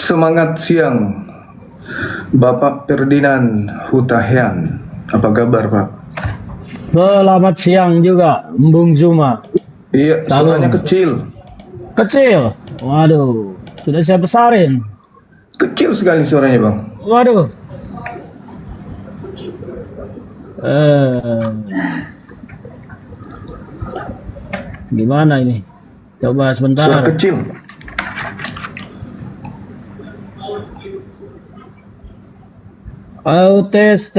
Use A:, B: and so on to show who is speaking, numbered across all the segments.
A: Semangat siang, Bapak Ferdinand Hutahian. Apa kabar, Pak?
B: Selamat siang juga, Bung Zuma.
A: Iya,
B: Salam.
A: suaranya kecil.
B: Kecil? Waduh, sudah saya besarin.
A: Kecil sekali suaranya, Bang.
B: Waduh. Gimana ini? Coba sebentar.
A: Suara kecil.
B: Oh, tes.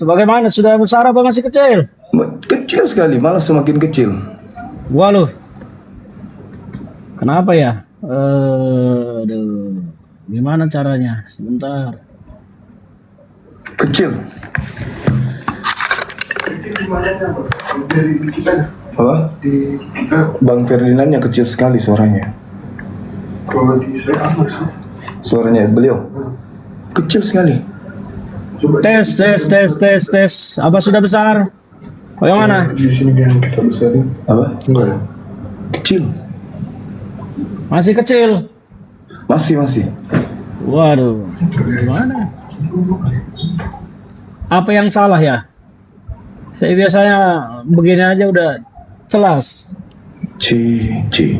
B: Bagaimana? Sudah besar apa masih kecil?
A: Kecil sekali, malah semakin kecil.
B: Waduh. Kenapa ya? Aduh. Gimana caranya? Sebentar.
A: Kecil. Apa?
C: Di kita
A: Bang Ferdinandnya kecil sekali suaranya.
C: kalau di saya aman sih.
A: Suaranya beliau kecil sekali.
C: Coba
B: Tes. Apa sudah besar? Bagaimana?
C: di sini yang kita besarin.
A: Apa?
C: Enggak ya?
A: Kecil.
B: Masih kecil.
A: Masih.
B: Waduh. Gimana? Apa yang salah ya? Saya biasanya begini aja udah jelas.
A: Ci.
B: Cek.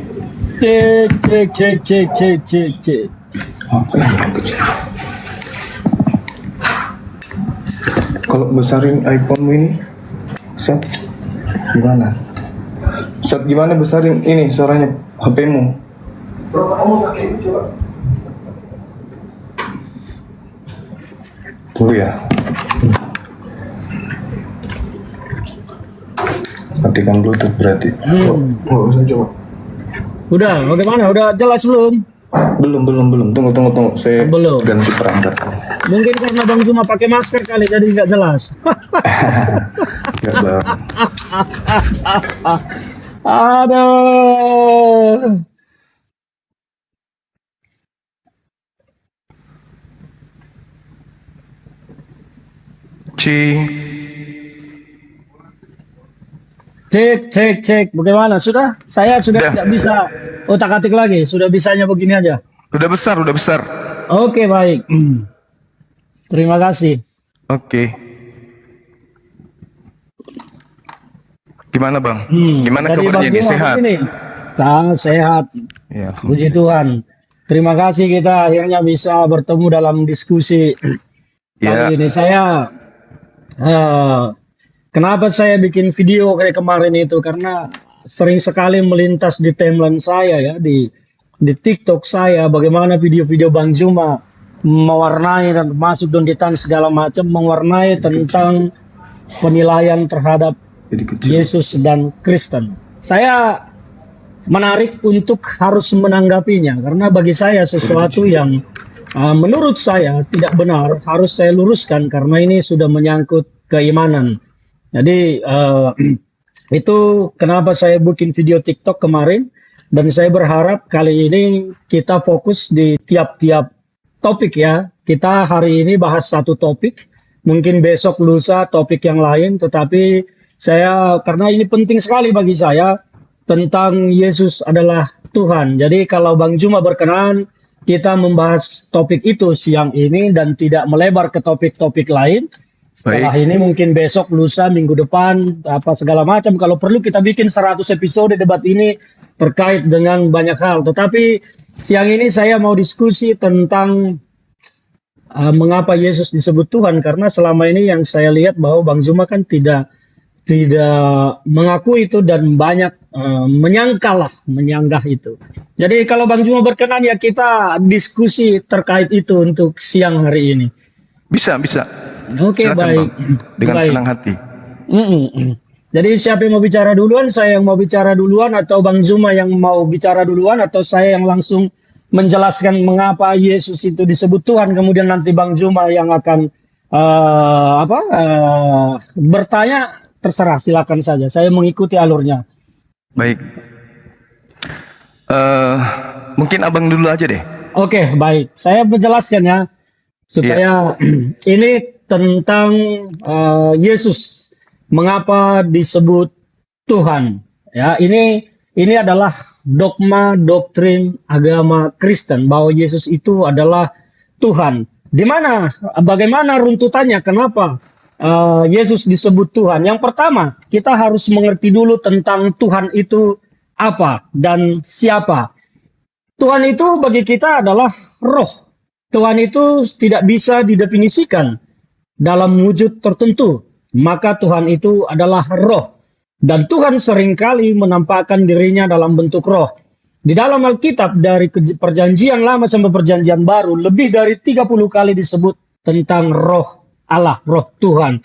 A: Apa yang kecil? Kalau besarin iPhone ini, Set, gimana? Set, gimana besarin ini suaranya HP-mu?
C: Berapa kamu pakai ini coba?
A: Tunggu ya. Matikan Bluetooth berarti.
C: Enggak usah coba.
B: Udah, bagaimana? Udah jelas belum?
A: Belum. Tunggu. Saya
B: Belum.
A: ganti perangkat.
B: Mungkin karena Bang Zuma pakai masker kali jadi nggak jelas.
A: Ya, Bang.
B: Aduh. Cek. Bagaimana? Sudah? Saya sudah
D: Udah.
B: tidak bisa otak-atik lagi. Sudah bisanya begini aja.
D: Udah besar.
B: Oke, baik. Terima kasih.
D: Oke. Gimana, Bang? Gimana
B: Jadi
D: kabarnya
B: Bang
D: ini?
B: Zuma
D: Sehat?
B: begini. Sangat sehat.
D: Ya.
B: Puji Tuhan. Terima kasih kita akhirnya bisa bertemu dalam diskusi
D: Ya.
B: kali ini. Saya kenapa saya bikin video kayak kemarin itu karena sering sekali melintas di timeline saya ya di TikTok saya bagaimana video-video Bang Zuma mewarnai dan masuk donditan segala macam mewarnai tentang penilaian terhadap
A: Jadi kecil.
B: Yesus dan Kristen. Saya menarik untuk harus menanggapinya karena bagi saya sesuatu yang menurut saya tidak benar harus saya luruskan karena ini sudah menyangkut keimanan. Jadi itu kenapa saya bikin video TikTok kemarin dan saya berharap kali ini kita fokus di tiap-tiap topik ya. Kita hari ini bahas satu topik, mungkin besok lusa topik yang lain, tetapi saya karena ini penting sekali bagi saya tentang Yesus adalah Tuhan. Jadi kalau Bang Zuma berkenan kita membahas topik itu siang ini dan tidak melebar ke topik-topik lain. Setelah ini mungkin besok, lusa, minggu depan, apa segala macam. Kalau perlu kita bikin 100 episode debat ini terkait dengan banyak hal. Tetapi siang ini saya mau diskusi tentang mengapa Yesus disebut Tuhan. Karena selama ini yang saya lihat bahwa Bang Zuma kan tidak mengaku itu dan banyak menyanggah itu. Jadi kalau Bang Zuma berkenan ya kita diskusi terkait itu untuk siang hari ini.
D: Bisa.
B: Oke,
D: Silakan,
B: baik.
D: Bang. Dengan
B: Baik.
D: senang hati.
B: Jadi siapa yang mau bicara duluan? Saya yang mau bicara duluan atau Bang Zuma yang mau bicara duluan atau saya yang langsung menjelaskan mengapa Yesus itu disebut Tuhan kemudian nanti Bang Zuma yang akan bertanya, terserah, silakan saja. Saya mengikuti alurnya.
D: Baik. Mungkin Abang dulu aja deh.
B: Oke, baik. Saya menjelaskan ya supaya ini tentang Yesus mengapa disebut Tuhan. Ya, ini adalah dogma doktrin agama Kristen bahwa Yesus itu adalah Tuhan. Bagaimana runtutannya? Kenapa Yesus disebut Tuhan? Yang pertama, kita harus mengerti dulu tentang Tuhan itu apa dan siapa. Tuhan itu bagi kita adalah roh. Tuhan itu tidak bisa didefinisikan dalam wujud tertentu. Maka Tuhan itu adalah roh. Dan Tuhan seringkali menampakkan dirinya dalam bentuk roh. Di dalam Alkitab dari perjanjian lama sampai perjanjian baru, lebih dari 30 kali disebut tentang roh Allah, roh Tuhan.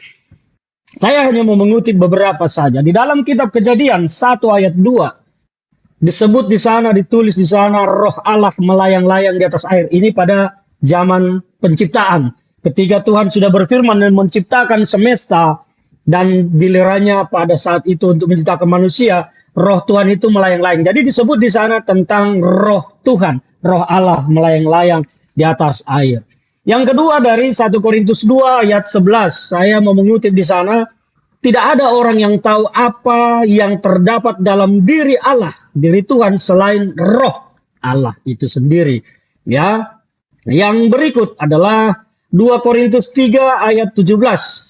B: Saya hanya mau mengutip beberapa saja. Di dalam kitab Kejadian 1 ayat 2, disebut di sana, ditulis di sana, roh Allah melayang-layang di atas air. Ini pada zaman penciptaan. Ketika Tuhan sudah berfirman dan menciptakan semesta, dan gilirannya pada saat itu untuk menciptakan manusia, roh Tuhan itu melayang-layang. Jadi disebut di sana tentang roh Tuhan, roh Allah melayang-layang di atas air. Yang kedua dari 1 Korintus 2 ayat 11, saya mau mengutip di sana, tidak ada orang yang tahu apa yang terdapat dalam diri Allah, diri Tuhan, selain roh Allah itu sendiri. Ya, yang berikut adalah 2 Korintus 3 ayat 17.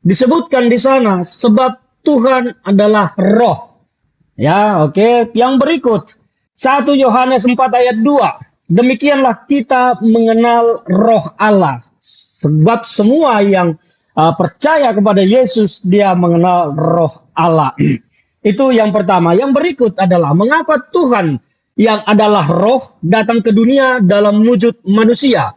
B: Disebutkan di sana, sebab Tuhan adalah roh. Ya, oke. Yang berikut, 1 Yohanes 4 ayat 2. Demikianlah kita mengenal roh Allah. Sebab semua yang percaya kepada Yesus, dia mengenal roh Allah. Itu yang pertama. Yang berikut adalah mengapa Tuhan yang adalah roh datang ke dunia dalam wujud manusia.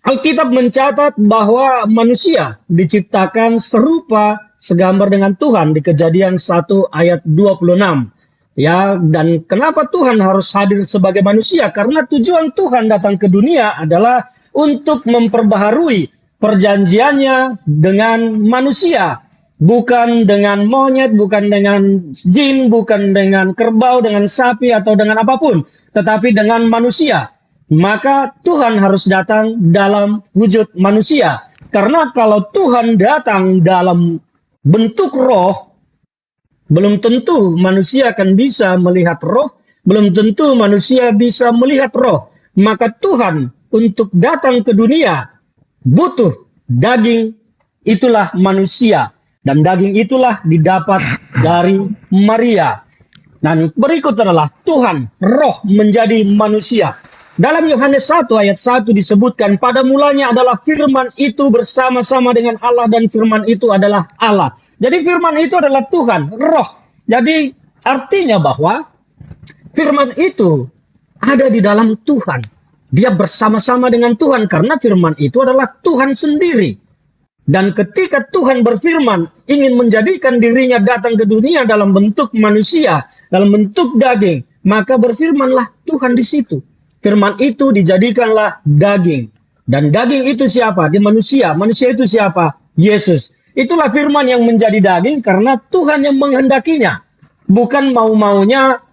B: Alkitab mencatat bahwa manusia diciptakan serupa segambar dengan Tuhan di Kejadian 1 ayat 26. Ya, dan kenapa Tuhan harus hadir sebagai manusia? Karena tujuan Tuhan datang ke dunia adalah untuk memperbaharui perjanjiannya dengan manusia, bukan dengan monyet, bukan dengan jin, bukan dengan kerbau, dengan sapi atau dengan apapun, tetapi dengan manusia. Maka Tuhan harus datang dalam wujud manusia. Karena kalau Tuhan datang dalam bentuk roh, belum tentu manusia akan bisa melihat roh, belum tentu manusia bisa melihat roh. Maka Tuhan untuk datang ke dunia butuh daging, itulah manusia. Dan daging itulah didapat dari Maria. Dan berikut adalah Tuhan, roh menjadi manusia. Dalam Yohanes 1 ayat 1 disebutkan, pada mulanya adalah firman itu bersama-sama dengan Allah dan firman itu adalah Allah. Jadi firman itu adalah Tuhan, roh. Jadi artinya bahwa firman itu ada di dalam Tuhan. Dia bersama-sama dengan Tuhan karena firman itu adalah Tuhan sendiri. Dan ketika Tuhan berfirman ingin menjadikan dirinya datang ke dunia dalam bentuk manusia, dalam bentuk daging, maka berfirmanlah Tuhan di situ. Firman itu dijadikanlah daging. Dan daging itu siapa? Di manusia. Manusia itu siapa? Yesus. Itulah firman yang menjadi daging karena Tuhan yang menghendakinya. Bukan mau-maunya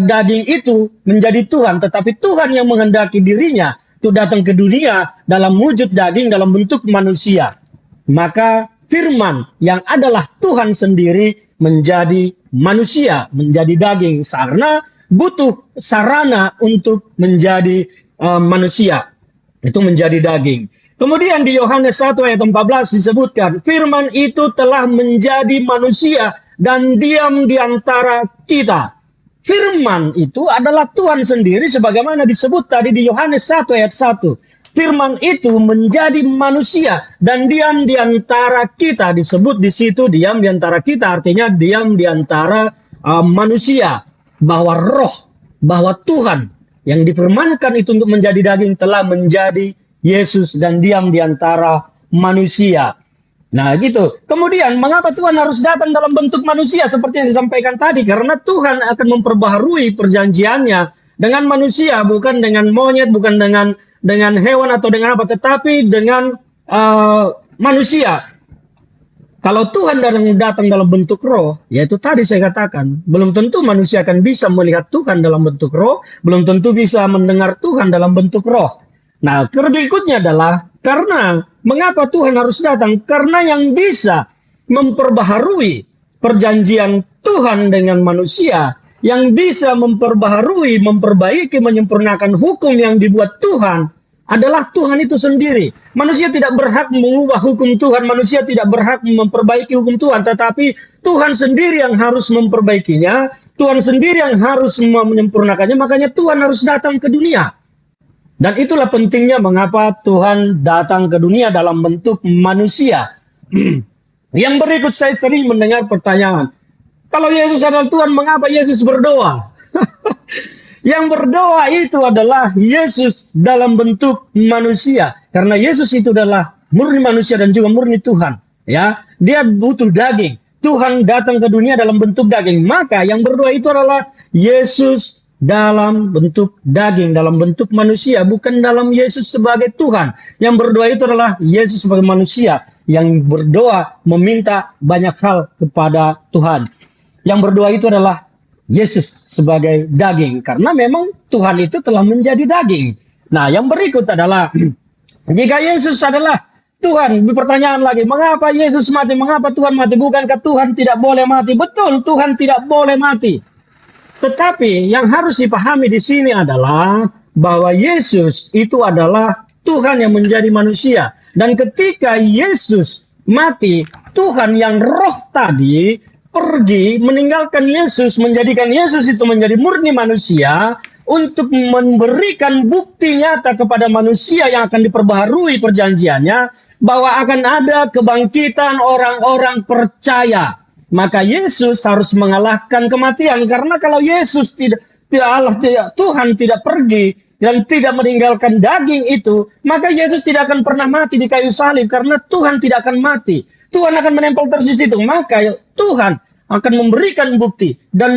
B: daging itu menjadi Tuhan, tetapi Tuhan yang menghendaki dirinya itu datang ke dunia dalam wujud daging, dalam bentuk manusia. Maka firman yang adalah Tuhan sendiri menjadi manusia, menjadi daging, karena butuh sarana untuk menjadi manusia. Itu menjadi daging. Kemudian di Yohanes 1 ayat 14 disebutkan, firman itu telah menjadi manusia dan diam di antara kita. Firman itu adalah Tuhan sendiri sebagaimana disebut tadi di Yohanes 1 ayat 1. Firman itu menjadi manusia dan diam di antara kita. Disebut di situ diam di antara kita, artinya diam di antara manusia. Bahwa roh, bahwa Tuhan yang difirmankan itu untuk menjadi daging telah menjadi Yesus dan diam di antara manusia. Nah gitu. Kemudian mengapa Tuhan harus datang dalam bentuk manusia seperti yang disampaikan tadi? Karena Tuhan akan memperbaharui perjanjiannya dengan manusia, bukan dengan monyet, bukan dengan hewan atau dengan apa, tetapi dengan manusia. Kalau Tuhan datang dalam bentuk roh, yaitu tadi saya katakan, belum tentu manusia akan bisa melihat Tuhan dalam bentuk roh, belum tentu bisa mendengar Tuhan dalam bentuk roh. Nah, berikutnya adalah karena mengapa Tuhan harus datang? Karena yang bisa memperbaharui perjanjian Tuhan dengan manusia yang bisa memperbaharui, memperbaiki, menyempurnakan hukum yang dibuat Tuhan adalah Tuhan itu sendiri. Manusia tidak berhak mengubah hukum Tuhan, manusia tidak berhak memperbaiki hukum Tuhan, tetapi Tuhan sendiri yang harus memperbaikinya, Tuhan sendiri yang harus menyempurnakannya, makanya Tuhan harus datang ke dunia. Dan itulah pentingnya mengapa Tuhan datang ke dunia dalam bentuk manusia. Yang berikut saya sering mendengar pertanyaan, kalau Yesus adalah Tuhan, mengapa Yesus berdoa? Yang berdoa itu adalah Yesus dalam bentuk manusia. Karena Yesus itu adalah murni manusia dan juga murni Tuhan. Ya, dia butuh daging. Tuhan datang ke dunia dalam bentuk daging. Maka yang berdoa itu adalah Yesus dalam bentuk daging, dalam bentuk manusia, bukan dalam Yesus sebagai Tuhan. Yang berdoa itu adalah Yesus sebagai manusia yang berdoa meminta banyak hal kepada Tuhan. Yang berdoa itu adalah Yesus sebagai daging, karena memang Tuhan itu telah menjadi daging. Nah, yang berikut adalah jika Yesus adalah Tuhan, pertanyaan lagi, mengapa Yesus mati? Mengapa Tuhan mati? Bukankah Tuhan tidak boleh mati? Betul, Tuhan tidak boleh mati. Tetapi yang harus dipahami di sini adalah bahwa Yesus itu adalah Tuhan yang menjadi manusia. Dan ketika Yesus mati, Tuhan yang roh tadi pergi meninggalkan Yesus, menjadikan Yesus itu menjadi murni manusia untuk memberikan bukti nyata kepada manusia yang akan diperbaharui perjanjiannya bahwa akan ada kebangkitan orang-orang percaya. Maka Yesus harus mengalahkan kematian, karena kalau Yesus Tuhan tidak pergi dan tidak meninggalkan daging itu, maka Yesus tidak akan pernah mati di kayu salib, karena Tuhan tidak akan mati. Tuhan akan menempel terus di situ. Maka Tuhan akan memberikan bukti dan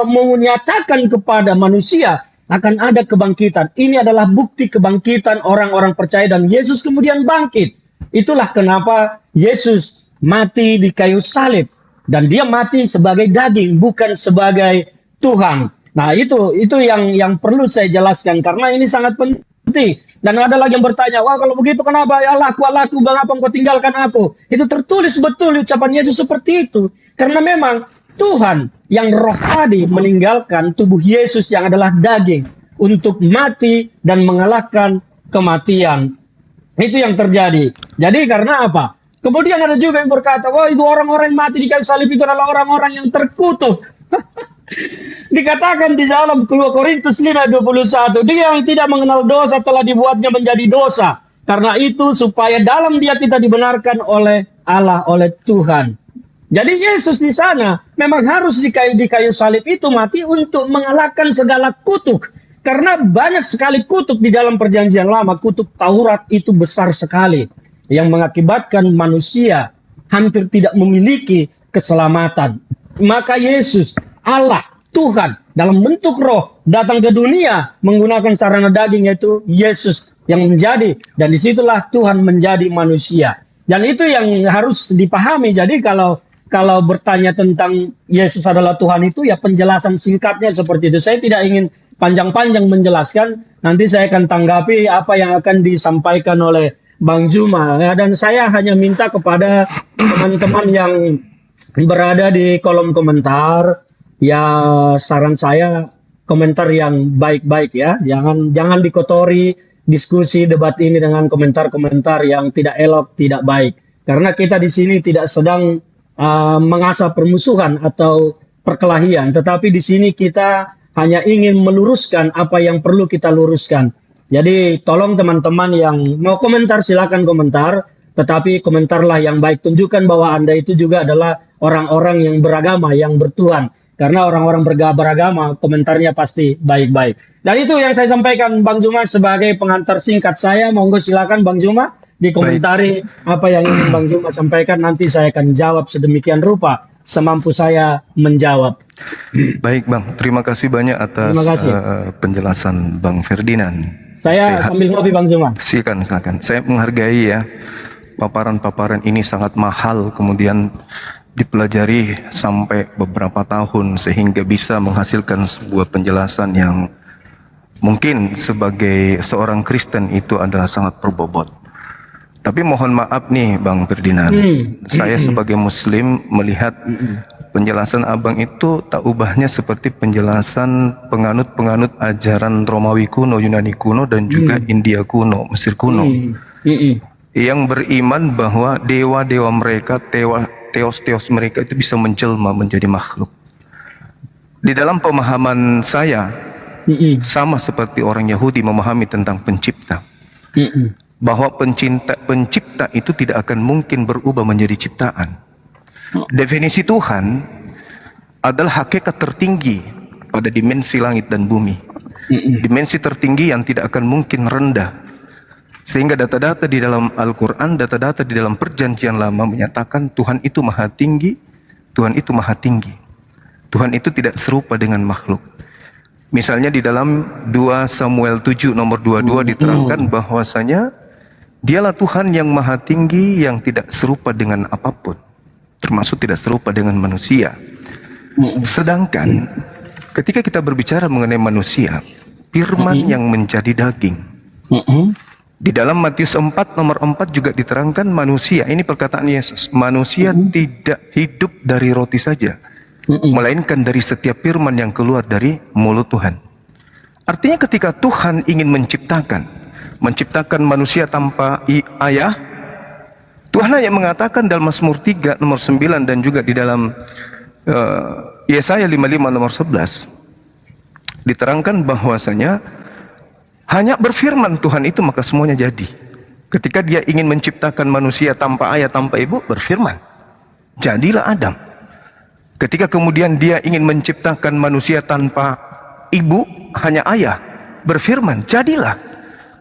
B: menyatakan kepada manusia akan ada kebangkitan. Ini adalah bukti kebangkitan orang-orang percaya dan Yesus kemudian bangkit. Itulah kenapa Yesus mati di kayu salib dan dia mati sebagai daging, bukan sebagai Tuhan. Nah, itu yang perlu saya jelaskan karena ini sangat penting. Dan ada lagi yang bertanya, wah kalau begitu kenapa ya Allahku, mengapa engkau tinggalkan aku? Itu tertulis betul ucapan Yesus seperti itu. Karena memang Tuhan yang roh tadi meninggalkan tubuh Yesus yang adalah daging untuk mati dan mengalahkan kematian. Itu yang terjadi. Jadi karena apa? Kemudian ada juga yang berkata, wah itu orang-orang yang mati di kayu salib itu adalah orang-orang yang terkutuk. Dikatakan di dalam 2 Korintus 5:21, dia yang tidak mengenal dosa telah dibuatnya menjadi dosa. Karena itu supaya dalam dia kita dibenarkan oleh Allah, oleh Tuhan. Jadi Yesus di sana memang harus di kayu salib itu mati untuk mengalahkan segala kutuk. Karena banyak sekali kutuk di dalam perjanjian lama, kutuk Taurat itu besar sekali. Yang mengakibatkan manusia hampir tidak memiliki keselamatan. Maka Yesus, Allah, Tuhan, dalam bentuk roh, datang ke dunia menggunakan sarana daging yaitu Yesus yang menjadi. Dan disitulah Tuhan menjadi manusia. Dan itu yang harus dipahami. Jadi kalau bertanya tentang Yesus adalah Tuhan itu, ya penjelasan singkatnya seperti itu. Saya tidak ingin panjang-panjang menjelaskan. Nanti saya akan tanggapi apa yang akan disampaikan oleh Bang Juma. Ya, dan saya hanya minta kepada teman-teman yang berada di kolom komentar, ya saran saya komentar yang baik-baik ya. Jangan dikotori diskusi debat ini dengan komentar-komentar yang tidak elok, tidak baik. Karena kita di sini tidak sedang mengasah permusuhan atau perkelahian, tetapi di sini kita hanya ingin meluruskan apa yang perlu kita luruskan. Jadi tolong teman-teman yang mau komentar silakan komentar, tetapi komentarlah yang baik. Tunjukkan bahwa Anda itu juga adalah orang-orang yang beragama, yang bertuhan. Karena orang-orang beragama komentarnya pasti baik-baik. Dan itu yang saya sampaikan Bang Juma sebagai pengantar singkat saya. Monggo silakan Bang Juma dikomentari apa yang ingin Bang Juma sampaikan. Nanti saya akan jawab sedemikian rupa semampu saya menjawab.
D: Baik Bang, terima kasih banyak atas penjelasan Bang Ferdinand.
B: Saya sambil ngopi Bang Juma.
D: Silakan. Saya menghargai ya paparan-paparan ini sangat mahal, kemudian dipelajari sampai beberapa tahun sehingga bisa menghasilkan sebuah penjelasan yang mungkin sebagai seorang Kristen itu adalah sangat berbobot. Tapi mohon maaf nih Bang Ferdinand, saya sebagai Muslim melihat penjelasan abang itu tak ubahnya seperti penjelasan penganut-penganut ajaran Romawi kuno, Yunani kuno, dan juga India kuno, Mesir kuno, yang beriman bahwa dewa-dewa mereka, teos-teos mereka itu bisa menjelma menjadi makhluk. Di dalam pemahaman saya, sama seperti orang Yahudi memahami tentang pencipta, bahwa pencipta itu tidak akan mungkin berubah menjadi ciptaan. Definisi Tuhan adalah hakikat tertinggi pada dimensi langit dan bumi. Dimensi tertinggi yang tidak akan mungkin rendah. Sehingga data-data di dalam Al-Quran, data-data di dalam Perjanjian Lama menyatakan Tuhan itu maha tinggi, Tuhan itu maha tinggi. Tuhan itu tidak serupa dengan makhluk. Misalnya di dalam 2 Samuel 7 nomor 22 diterangkan bahwasanya Dialah Tuhan yang maha tinggi, yang tidak serupa dengan apapun, termasuk tidak serupa dengan manusia. Sedangkan ketika kita berbicara mengenai manusia, firman yang menjadi daging, di dalam Matius 4 nomor 4 juga diterangkan manusia, ini perkataan Yesus, manusia tidak hidup dari roti saja, melainkan dari setiap firman yang keluar dari mulut Tuhan. Artinya ketika Tuhan ingin menciptakan manusia tanpa ayah, Tuhan hanya mengatakan dalam Mazmur 3 nomor 9 dan juga di dalam Yesaya 55 nomor 11 diterangkan bahwasanya hanya berfirman Tuhan itu maka semuanya jadi. Ketika dia ingin menciptakan manusia tanpa ayah tanpa ibu, berfirman, jadilah Adam. Ketika kemudian dia ingin menciptakan manusia tanpa ibu, hanya ayah, berfirman, jadilah,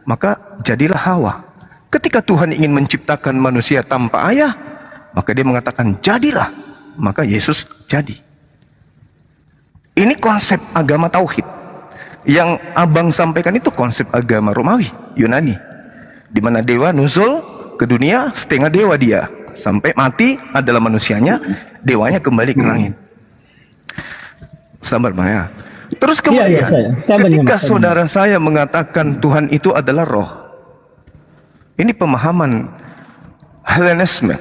D: maka jadilah Hawa. Ketika Tuhan ingin menciptakan manusia tanpa ayah, maka dia mengatakan jadilah, maka Yesus jadi. Ini konsep agama tauhid. Yang abang sampaikan itu konsep agama Romawi, Yunani, di mana dewa nuzul ke dunia, setengah dewa dia, sampai mati adalah manusianya, dewanya kembali ke langit. Sabar Bang ya. Terus kemudian ketika saudara saya mengatakan Tuhan itu adalah roh, ini pemahaman Hellenisme.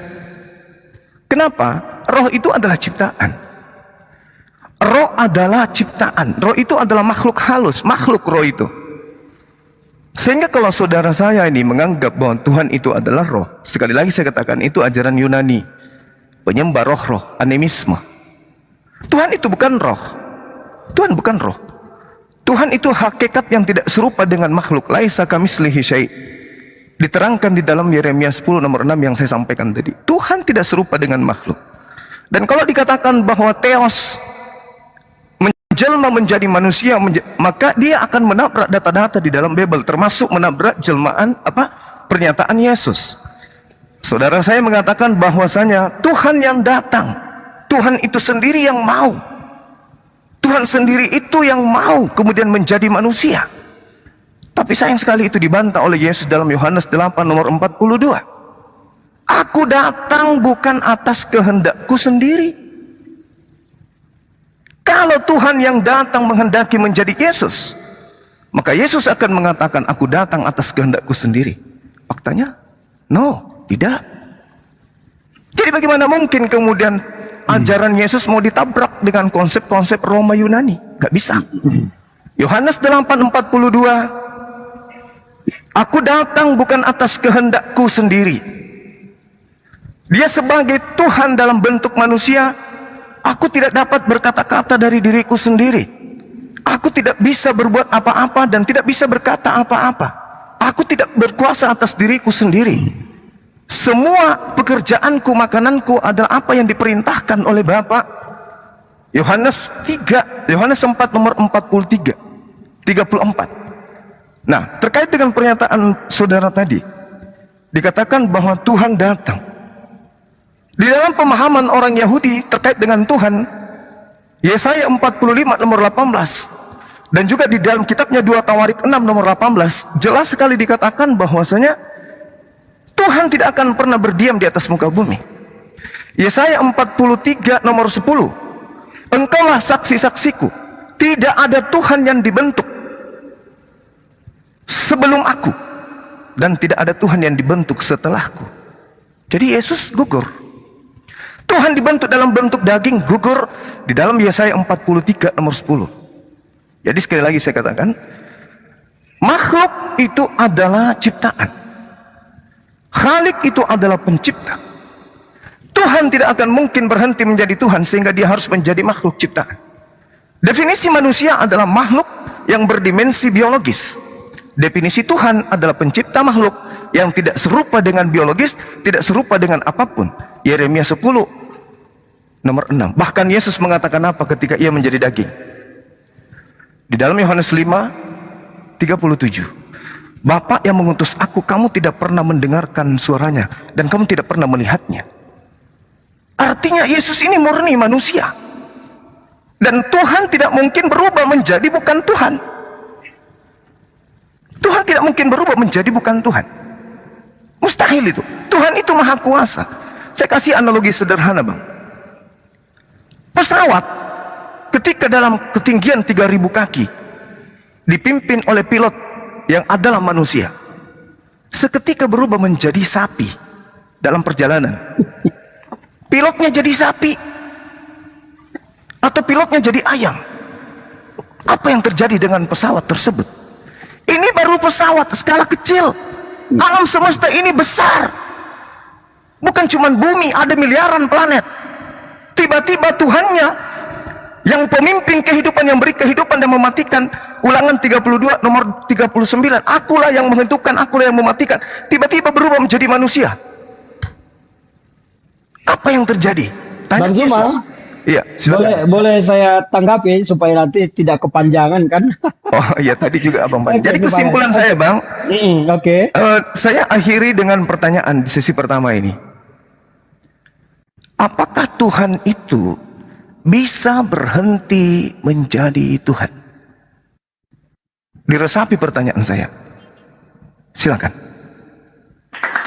D: Kenapa? Roh itu adalah ciptaan. Roh adalah ciptaan. Roh itu adalah makhluk halus, makhluk roh itu. Sehingga kalau saudara saya ini menganggap bahwa Tuhan itu adalah roh, sekali lagi saya katakan itu ajaran Yunani, penyembah roh-roh, animisme. Tuhan itu bukan roh. Tuhan bukan roh. Tuhan itu hakikat yang tidak serupa dengan makhluk. Laisa kamitslihi syai'. Diterangkan di dalam Yeremia 10 nomor 6 yang saya sampaikan tadi. Tuhan tidak serupa dengan makhluk. Dan kalau dikatakan bahwa Theos menjelma menjadi manusia, maka dia akan menabrak data-data di dalam Bible, termasuk menabrak jelmaan pernyataan Yesus. Saudara saya mengatakan bahwasanya Tuhan yang datang, Tuhan itu sendiri yang mau, Tuhan sendiri itu yang mau kemudian menjadi manusia. Tapi sayang sekali itu dibantah oleh Yesus dalam Yohanes 8 nomor 42. Aku datang bukan atas kehendakku sendiri. Kalau Tuhan yang datang menghendaki menjadi Yesus, maka Yesus akan mengatakan aku datang atas kehendakku sendiri. Faktanya, no, tidak. Jadi bagaimana mungkin kemudian ajaran Yesus mau ditabrak dengan konsep-konsep Roma Yunani? Gak bisa. Yohanes 8:42, aku datang bukan atas kehendakku sendiri. Dia sebagai Tuhan dalam bentuk manusia. Aku tidak dapat berkata-kata dari diriku sendiri. Aku tidak bisa berbuat apa-apa dan tidak bisa berkata apa-apa. Aku tidak berkuasa atas diriku sendiri. Semua pekerjaanku, makananku adalah apa yang diperintahkan oleh Bapa. Yohanes 4 nomor 34. Nah, terkait dengan pernyataan saudara tadi, dikatakan bahwa Tuhan datang. Di dalam pemahaman orang Yahudi terkait dengan Tuhan, Yesaya 45 nomor 18 dan juga di dalam kitabnya 2 Tawarik 6 nomor 18 jelas sekali dikatakan bahwasanya Tuhan tidak akan pernah berdiam di atas muka bumi. Yesaya 43 nomor 10, engkaulah saksi-saksiku, tidak ada Tuhan yang dibentuk sebelum aku dan tidak ada Tuhan yang dibentuk setelahku. Jadi Yesus gugur. Tuhan dibentuk dalam bentuk daging, gugur di dalam Yesaya 43 nomor 10. Jadi sekali lagi saya katakan, makhluk itu adalah ciptaan. Khalik itu adalah pencipta. Tuhan tidak akan mungkin berhenti menjadi Tuhan sehingga dia harus menjadi makhluk ciptaan. Definisi manusia adalah makhluk yang berdimensi biologis. Definisi Tuhan adalah pencipta makhluk yang tidak serupa dengan biologis, tidak serupa dengan apapun. Yeremia 10 nomor 6. Bahkan Yesus mengatakan apa ketika ia menjadi daging? Di dalam Yohanes 5:37. Bapa yang mengutus aku, kamu tidak pernah mendengarkan suaranya dan kamu tidak pernah melihatnya. Artinya Yesus ini murni manusia. Dan Tuhan tidak mungkin berubah menjadi bukan Tuhan. Tuhan tidak mungkin berubah menjadi bukan Tuhan. Mustahil itu. Tuhan itu maha kuasa. Saya kasih analogi sederhana, Bang. Pesawat ketika dalam ketinggian 3.000 kaki dipimpin oleh pilot yang adalah manusia, seketika berubah menjadi sapi dalam perjalanan. Pilotnya jadi sapi atau pilotnya jadi ayam. Apa yang terjadi dengan pesawat tersebut? Ini baru pesawat skala kecil. Alam semesta ini besar. Bukan cuma bumi, ada miliaran planet. Tiba-tiba Tuhannya yang pemimpin kehidupan, yang beri kehidupan dan mematikan. Ulangan 32 nomor 39. Akulah yang menentukan, akulah yang mematikan. Tiba-tiba berubah menjadi manusia. Apa yang terjadi? Tanya
B: Bang Zuma,
D: Yesus. Iya, silakan.
B: boleh saya tanggapi supaya nanti tidak kepanjangan kan?
D: Oh iya, tadi juga Abang Bang.
B: Oke,
D: Jadi kesimpulan saya, Bang,
B: Oke.
D: saya akhiri dengan pertanyaan di sesi pertama ini. Apakah Tuhan itu bisa berhenti menjadi Tuhan? Diresapi pertanyaan saya. Silakan.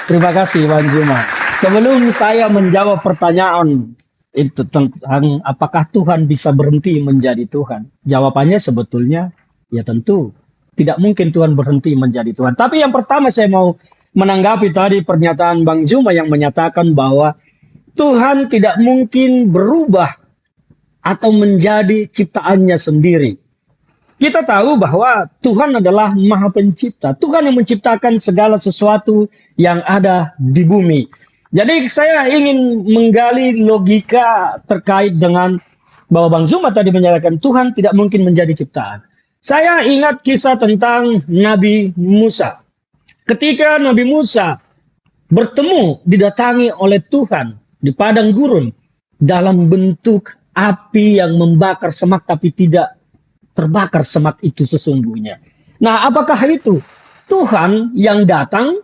B: Terima kasih Bang Juma. Sebelum saya menjawab pertanyaan itu tentang apakah Tuhan bisa berhenti menjadi Tuhan, jawabannya sebetulnya ya tentu tidak mungkin Tuhan berhenti menjadi Tuhan. Tapi yang pertama saya mau menanggapi tadi pernyataan Bang Juma yang menyatakan bahwa Tuhan tidak mungkin berubah atau menjadi ciptaannya sendiri. Kita tahu bahwa Tuhan adalah Maha Pencipta. Tuhan yang menciptakan segala sesuatu yang ada di bumi. Jadi saya ingin menggali logika terkait dengan bahwa Bang Zuma tadi menyatakan Tuhan tidak mungkin menjadi ciptaan. Saya ingat kisah tentang Nabi Musa. Ketika Nabi Musa bertemu, didatangi oleh Tuhan di padang gurun dalam bentuk api yang membakar semak tapi tidak terbakar semak itu sesungguhnya. Nah, apakah itu Tuhan yang datang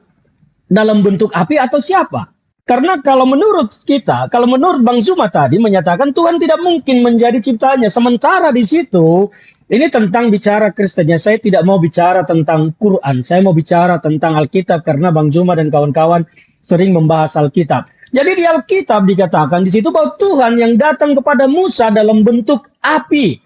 B: dalam bentuk api atau siapa? Karena kalau menurut kita, kalau menurut Bang Zuma tadi menyatakan Tuhan tidak mungkin menjadi ciptaannya. Sementara di situ, ini tentang bicara Kristennya. Saya tidak mau bicara tentang Quran. Saya mau bicara tentang Alkitab karena Bang Zuma dan kawan-kawan sering membahas Alkitab. Jadi di Alkitab dikatakan di situ bahwa Tuhan yang datang kepada Musa dalam bentuk api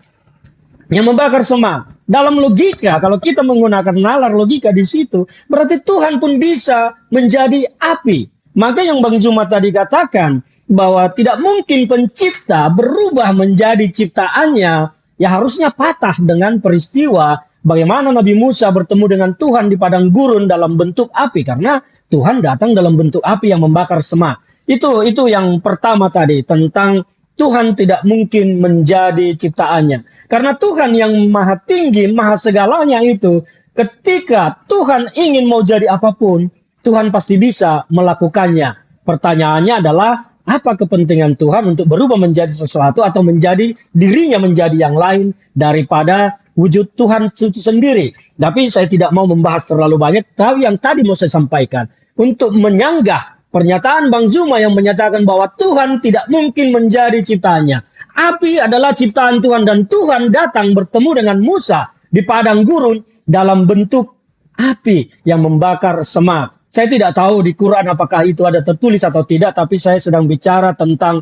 B: yang membakar semak. Dalam logika, kalau kita menggunakan nalar logika di situ, berarti Tuhan pun bisa menjadi api. Maka yang Bang Zuma tadi katakan bahwa tidak mungkin pencipta berubah menjadi ciptaannya, ya harusnya patah dengan peristiwa bagaimana Nabi Musa bertemu dengan Tuhan di padang gurun dalam bentuk api, karena Tuhan datang dalam bentuk api yang membakar semak. Itu yang pertama tadi tentang Tuhan tidak mungkin menjadi ciptaannya. Karena Tuhan yang maha tinggi, maha segalanya itu, ketika Tuhan ingin mau jadi apapun, Tuhan pasti bisa melakukannya. Pertanyaannya adalah, apa kepentingan Tuhan untuk berubah menjadi sesuatu atau menjadi dirinya menjadi yang lain daripada wujud Tuhan itu sendiri. Tapi saya tidak mau membahas terlalu banyak, tapi yang tadi mau saya sampaikan, untuk menyanggah pernyataan Bang Zuma yang menyatakan bahwa Tuhan tidak mungkin menjadi ciptaannya. Api adalah ciptaan Tuhan dan Tuhan datang bertemu dengan Musa di padang gurun dalam bentuk api yang membakar semak. Saya tidak tahu di Quran apakah itu ada tertulis atau tidak, tapi saya sedang bicara tentang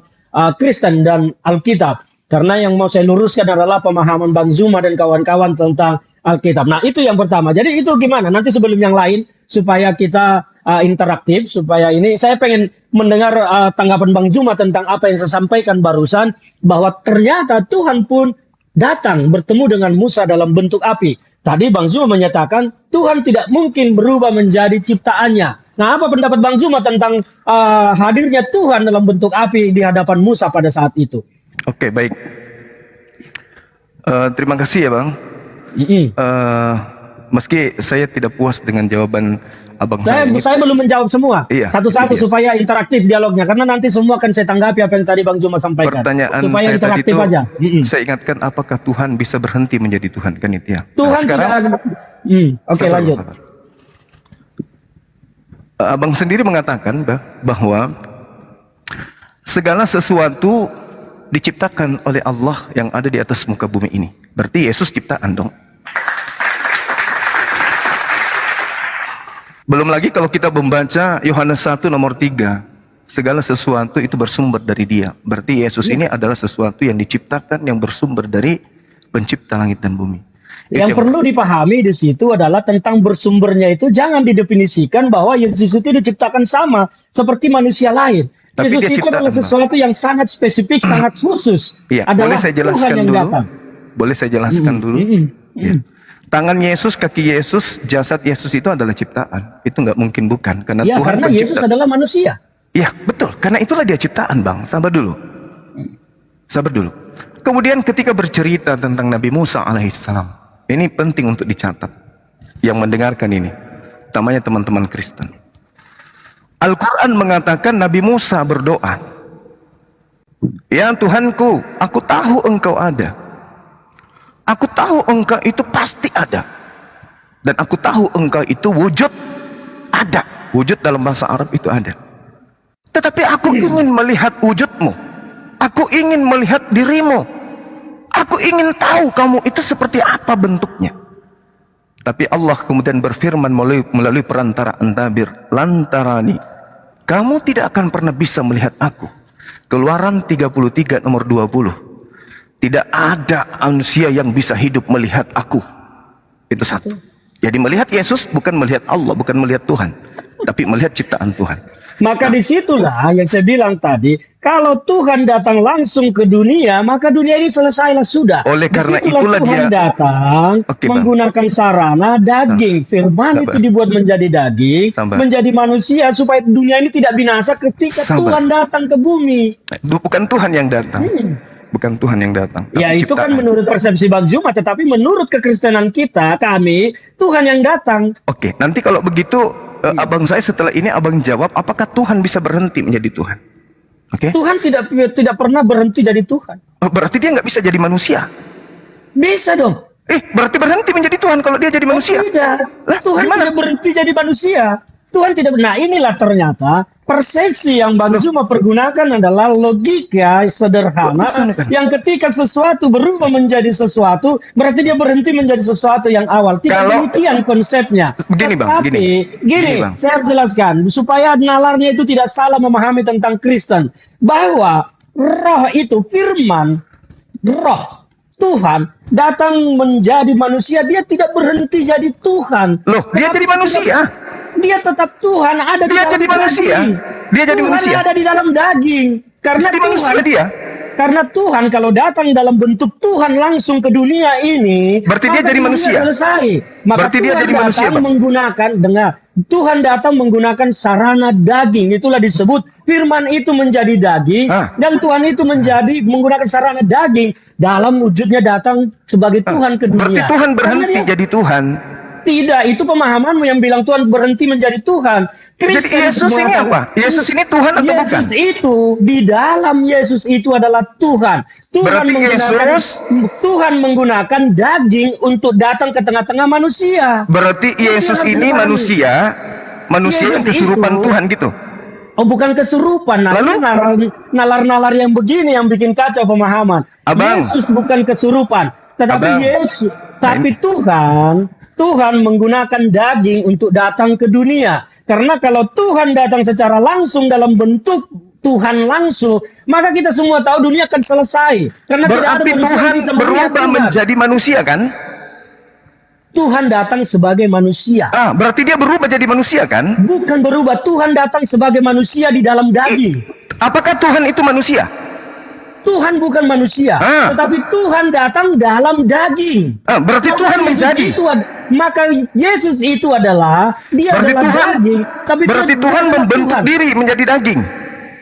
B: Kristen dan Alkitab. Karena yang mau saya luruskan adalah pemahaman Bang Zuma dan kawan-kawan tentang Alkitab. Nah, itu yang pertama. Jadi itu gimana? Nanti sebelum yang lain, supaya kita interaktif, supaya ini saya pengen mendengar tanggapan Bang Zuma tentang apa yang saya sampaikan barusan, bahwa ternyata Tuhan pun datang bertemu dengan Musa dalam bentuk api. Tadi Bang Zuma menyatakan Tuhan tidak mungkin berubah menjadi ciptaannya. Nah, apa pendapat Bang Zuma tentang hadirnya Tuhan dalam bentuk api di hadapan Musa pada saat itu?
D: Oke, baik. Terima kasih ya Bang. Meski saya tidak puas dengan jawaban Abang saya ini.
B: Saya belum menjawab semua.
D: Iya,
B: satu-satu supaya interaktif dialognya. Karena nanti semua akan saya tanggapi apa yang tadi Bang Zuma sampaikan.
D: Pertanyaan
B: supaya
D: saya tadi
B: interaktif
D: itu,
B: aja.
D: saya ingatkan apakah Tuhan bisa berhenti menjadi Tuhan, kan itu ya?
B: Tuhan
D: sekarang,
B: tidak. Oke, lanjut.
D: Abang sendiri mengatakan bahwa segala sesuatu diciptakan oleh Allah yang ada di atas muka bumi ini. Berarti Yesus ciptaan dong. Belum lagi kalau kita membaca Yohanes 1 nomor 3, segala sesuatu itu bersumber dari Dia. Berarti Yesus ini adalah sesuatu yang diciptakan, yang bersumber dari pencipta langit dan bumi.
B: Yang perlu dipahami di situ adalah tentang bersumbernya itu jangan didefinisikan bahwa Yesus itu diciptakan sama seperti manusia lain.
D: Tapi
B: Yesus itu adalah sesuatu yang sangat spesifik, sangat khusus.
D: Iya,
B: adalah
D: boleh saya jelaskan
B: Tuhan yang
D: dulu?
B: datang.
D: Boleh saya jelaskan dulu? Ya. Tangan Yesus, kaki Yesus, jasad Yesus itu adalah ciptaan. Itu nggak mungkin bukan, karena
B: Ya,
D: Tuhan
B: karena
D: pencipta.
B: Yesus adalah manusia.
D: Iya, betul. Karena itulah dia ciptaan, Bang. Sabar dulu. Sabar dulu. Kemudian ketika bercerita tentang Nabi Musa alaihissalam, ini penting untuk dicatat. Yang mendengarkan ini, utamanya teman-teman Kristen. Al-Quran mengatakan Nabi Musa berdoa, "Ya Tuhanku, aku tahu engkau ada. Aku tahu engkau itu pasti ada. Dan aku tahu engkau itu wujud ada." Wujud dalam bahasa Arab itu ada. Tetapi aku ingin melihat wujudmu. Aku ingin melihat dirimu. Aku ingin tahu kamu itu seperti apa bentuknya. Tapi Allah kemudian berfirman melalui perantara Antabir, "Lantarani, kamu tidak akan pernah bisa melihat aku." Keluaran 33 nomor 20. Tidak ada manusia yang bisa hidup melihat aku. Itu satu. Jadi melihat Yesus bukan melihat Allah, bukan melihat Tuhan, tapi melihat ciptaan Tuhan.
B: Maka disitulah yang saya bilang tadi, kalau Tuhan datang langsung ke dunia, maka dunia ini selesailah sudah.
D: Oleh karena
B: Disitulah
D: itulah
B: Tuhan
D: dia
B: datang menggunakan sarana daging. Firman itu dibuat menjadi daging, menjadi manusia supaya dunia ini tidak binasa ketika Tuhan datang ke bumi.
D: Bukan Tuhan yang datang. Bukan Tuhan yang datang.
B: Ya itu kan menurut persepsi Bang Zuma, tetapi menurut kekristenan kita, kami, Tuhan yang datang.
D: Oke, nanti kalau begitu abang saya setelah ini abang jawab, apakah Tuhan bisa berhenti menjadi Tuhan? Oke?
B: Tuhan tidak pernah berhenti jadi Tuhan.
D: Berarti dia nggak bisa jadi manusia?
B: Bisa dong.
D: Berarti berhenti menjadi Tuhan kalau dia jadi manusia?
B: Tidak. Tuhan tidak berhenti jadi manusia. Tuhan tidak. Nah, inilah ternyata persepsi yang Bang Zuma pergunakan adalah logika sederhana yang ketika sesuatu berubah menjadi sesuatu berarti dia berhenti menjadi sesuatu yang awal. Tidak demikian konsepnya.
D: Begini Bang,
B: gini, saya jelaskan supaya nalarnya itu tidak salah memahami tentang Kristen, bahwa roh itu firman, roh Tuhan datang menjadi manusia, dia tidak berhenti jadi Tuhan.
D: Loh, dia jadi manusia?
B: Dia tetap Tuhan, ada di dalam
D: manusia. Dia jadi
B: Tuhan
D: manusia.
B: ada di dalam daging. Karena Tuhan,
D: manusia dia.
B: Karena Tuhan kalau datang dalam bentuk Tuhan langsung ke dunia ini,
D: berarti dia jadi manusia.
B: Selesai. Maka
D: berarti
B: Tuhan
D: dia jadi manusia, Bang.
B: Tuhan datang menggunakan sarana daging. Itulah disebut firman itu menjadi daging dan Tuhan itu menggunakan sarana daging dalam wujudnya datang sebagai Tuhan ke dunia.
D: Berarti Tuhan berhenti jadi Tuhan.
B: Tidak, itu pemahamanmu yang bilang Tuhan berhenti menjadi Tuhan.
D: Jadi Yesus ini apa? Yesus ini Tuhan atau bukan?
B: Yesus itu, di dalam Yesus itu adalah Tuhan. Tuhan menggunakan daging untuk datang ke tengah-tengah manusia.
D: Berarti Yesus ini manusia yang kesurupan Tuhan gitu?
B: Oh, bukan kesurupan.
D: Lalu?
B: Nalar-nalar yang begini yang bikin kacau pemahaman. Yesus bukan kesurupan. Tetapi Tuhan menggunakan daging untuk datang ke dunia. Karena kalau Tuhan datang secara langsung dalam bentuk Tuhan langsung, maka kita semua tahu dunia akan selesai. Karena
D: berarti Tuhan berubah menjadi manusia kan?
B: Tuhan datang sebagai manusia.
D: Berarti dia berubah jadi manusia kan?
B: Bukan berubah, Tuhan datang sebagai manusia di dalam daging.
D: Apakah Tuhan itu manusia?
B: Tuhan bukan manusia, tetapi Tuhan datang dalam daging.
D: Berarti
B: Maka
D: Tuhan
B: Yesus
D: menjadi.
B: Maka Yesus itu adalah, dia
D: Berarti
B: adalah
D: Tuhan,
B: daging. Tapi
D: berarti
B: dia
D: Tuhan
B: adalah
D: membentuk
B: Tuhan.
D: diri menjadi daging.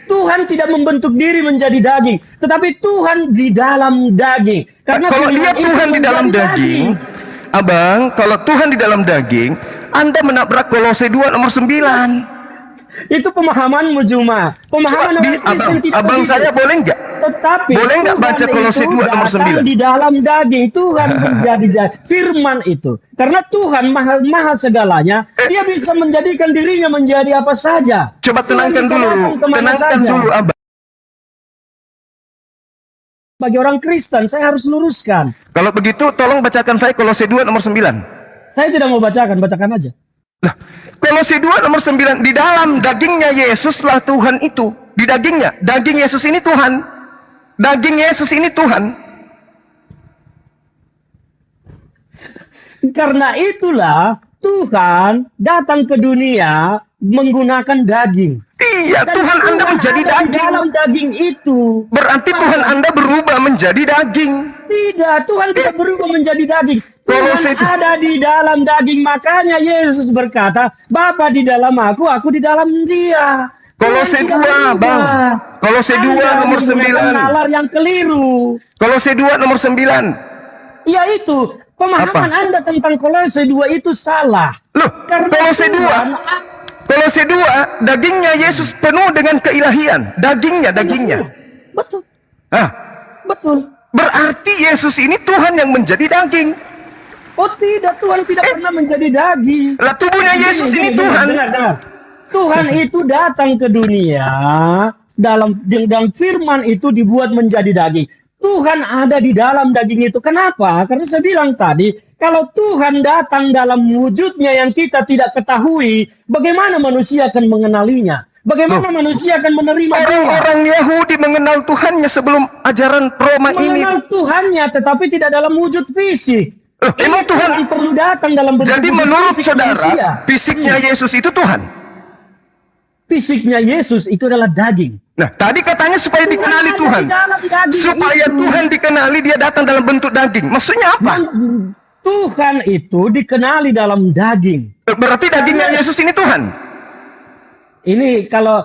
B: Tuhan tidak membentuk diri menjadi daging, tetapi Tuhan di dalam daging. Karena
D: Kalau
B: firman
D: dia
B: itu
D: Tuhan di dalam
B: menjadi
D: daging, Abang, kalau Tuhan di dalam daging, Anda menabrak Kolose 2 nomor 9.
B: Itu pemahamanmu Juma. Pemahaman orang Kristen tidak
D: Abang
B: begitu.
D: saya boleh nggak?
B: Tetapi
D: Boleh nggak
B: Tuhan
D: baca Kolose
B: itu
D: 2 nomor
B: datang
D: 9?
B: di dalam daging. Tuhan menjadi firman itu. Karena Tuhan maha segalanya, dia bisa menjadikan dirinya menjadi apa saja.
D: Coba
B: Tuhan
D: tenangkan
B: bisa
D: dulu,
B: datang kemana
D: tenangkan
B: saja.
D: dulu, Abang.
B: Bagi orang Kristen, saya harus luruskan.
D: Kalau begitu, tolong bacakan saya Kolose 2 nomor 9.
B: Saya tidak mau bacakan aja.
D: Nah, Kolose 2 nomor 9, di dalam dagingnya Yesuslah Tuhan itu. Di dagingnya, daging Yesus ini Tuhan. Daging Yesus ini Tuhan.
B: Karena itulah Tuhan datang ke dunia menggunakan daging.
D: Iya,
B: Dan
D: Tuhan Anda menjadi
B: ada di
D: daging.
B: dalam daging itu.
D: Berarti Tuhan Anda berubah menjadi daging.
B: Tidak, Tuhan tidak berubah menjadi daging.
D: Kolose
B: Tuhan ada di dalam daging. Makanya Yesus berkata, Bapa di dalam aku di dalam dia.
D: Kolose
B: Tuhan
D: 2,
B: tidak berubah.
D: Bang. Kolose 2
B: Anda
D: nomor
B: menggunakan
D: 9.
B: nalar yang keliru.
D: Kolose 2 nomor 9.
B: Ya itu, pemahaman Anda tentang Kolose 2 itu salah.
D: Loh,
B: Karena
D: Kolose 2.
B: Tuhan,
D: Kolose 2, dagingnya Yesus penuh dengan keilahian. Dagingnya.
B: Betul, betul.
D: Berarti Yesus ini Tuhan yang menjadi daging.
B: Oh tidak, Tuhan tidak pernah menjadi daging.
D: Lah tubuhnya Yesus ini
B: Gini,
D: Tuhan.
B: dengar. Tuhan itu datang ke dunia dalam firman itu dibuat menjadi daging. Tuhan ada di dalam daging itu. Kenapa? Karena saya bilang tadi, kalau Tuhan datang dalam wujudnya yang kita tidak ketahui, bagaimana manusia akan mengenalinya? Bagaimana manusia akan menerima dia?
D: Orang-orang Yahudi mengenal Tuhannya sebelum ajaran Roma ini.
B: Mengenal Tuhannya, tetapi tidak dalam wujud fisik.
D: Emang Tuhan
B: perlu datang dalam bentuk
D: jadi
B: wujud
D: menurut
B: fisik
D: saudara,
B: manusia.
D: fisiknya Yesus itu Tuhan.
B: Fisiknya Yesus itu adalah daging.
D: Nah, tadi katanya supaya dikenali
B: ada
D: Tuhan.
B: di dalam daging
D: Supaya
B: itu.
D: Tuhan dikenali, dia datang dalam bentuk daging. Maksudnya apa?
B: Tuhan itu dikenali dalam daging.
D: Berarti dagingnya Yesus ini Tuhan.
B: Ini kalau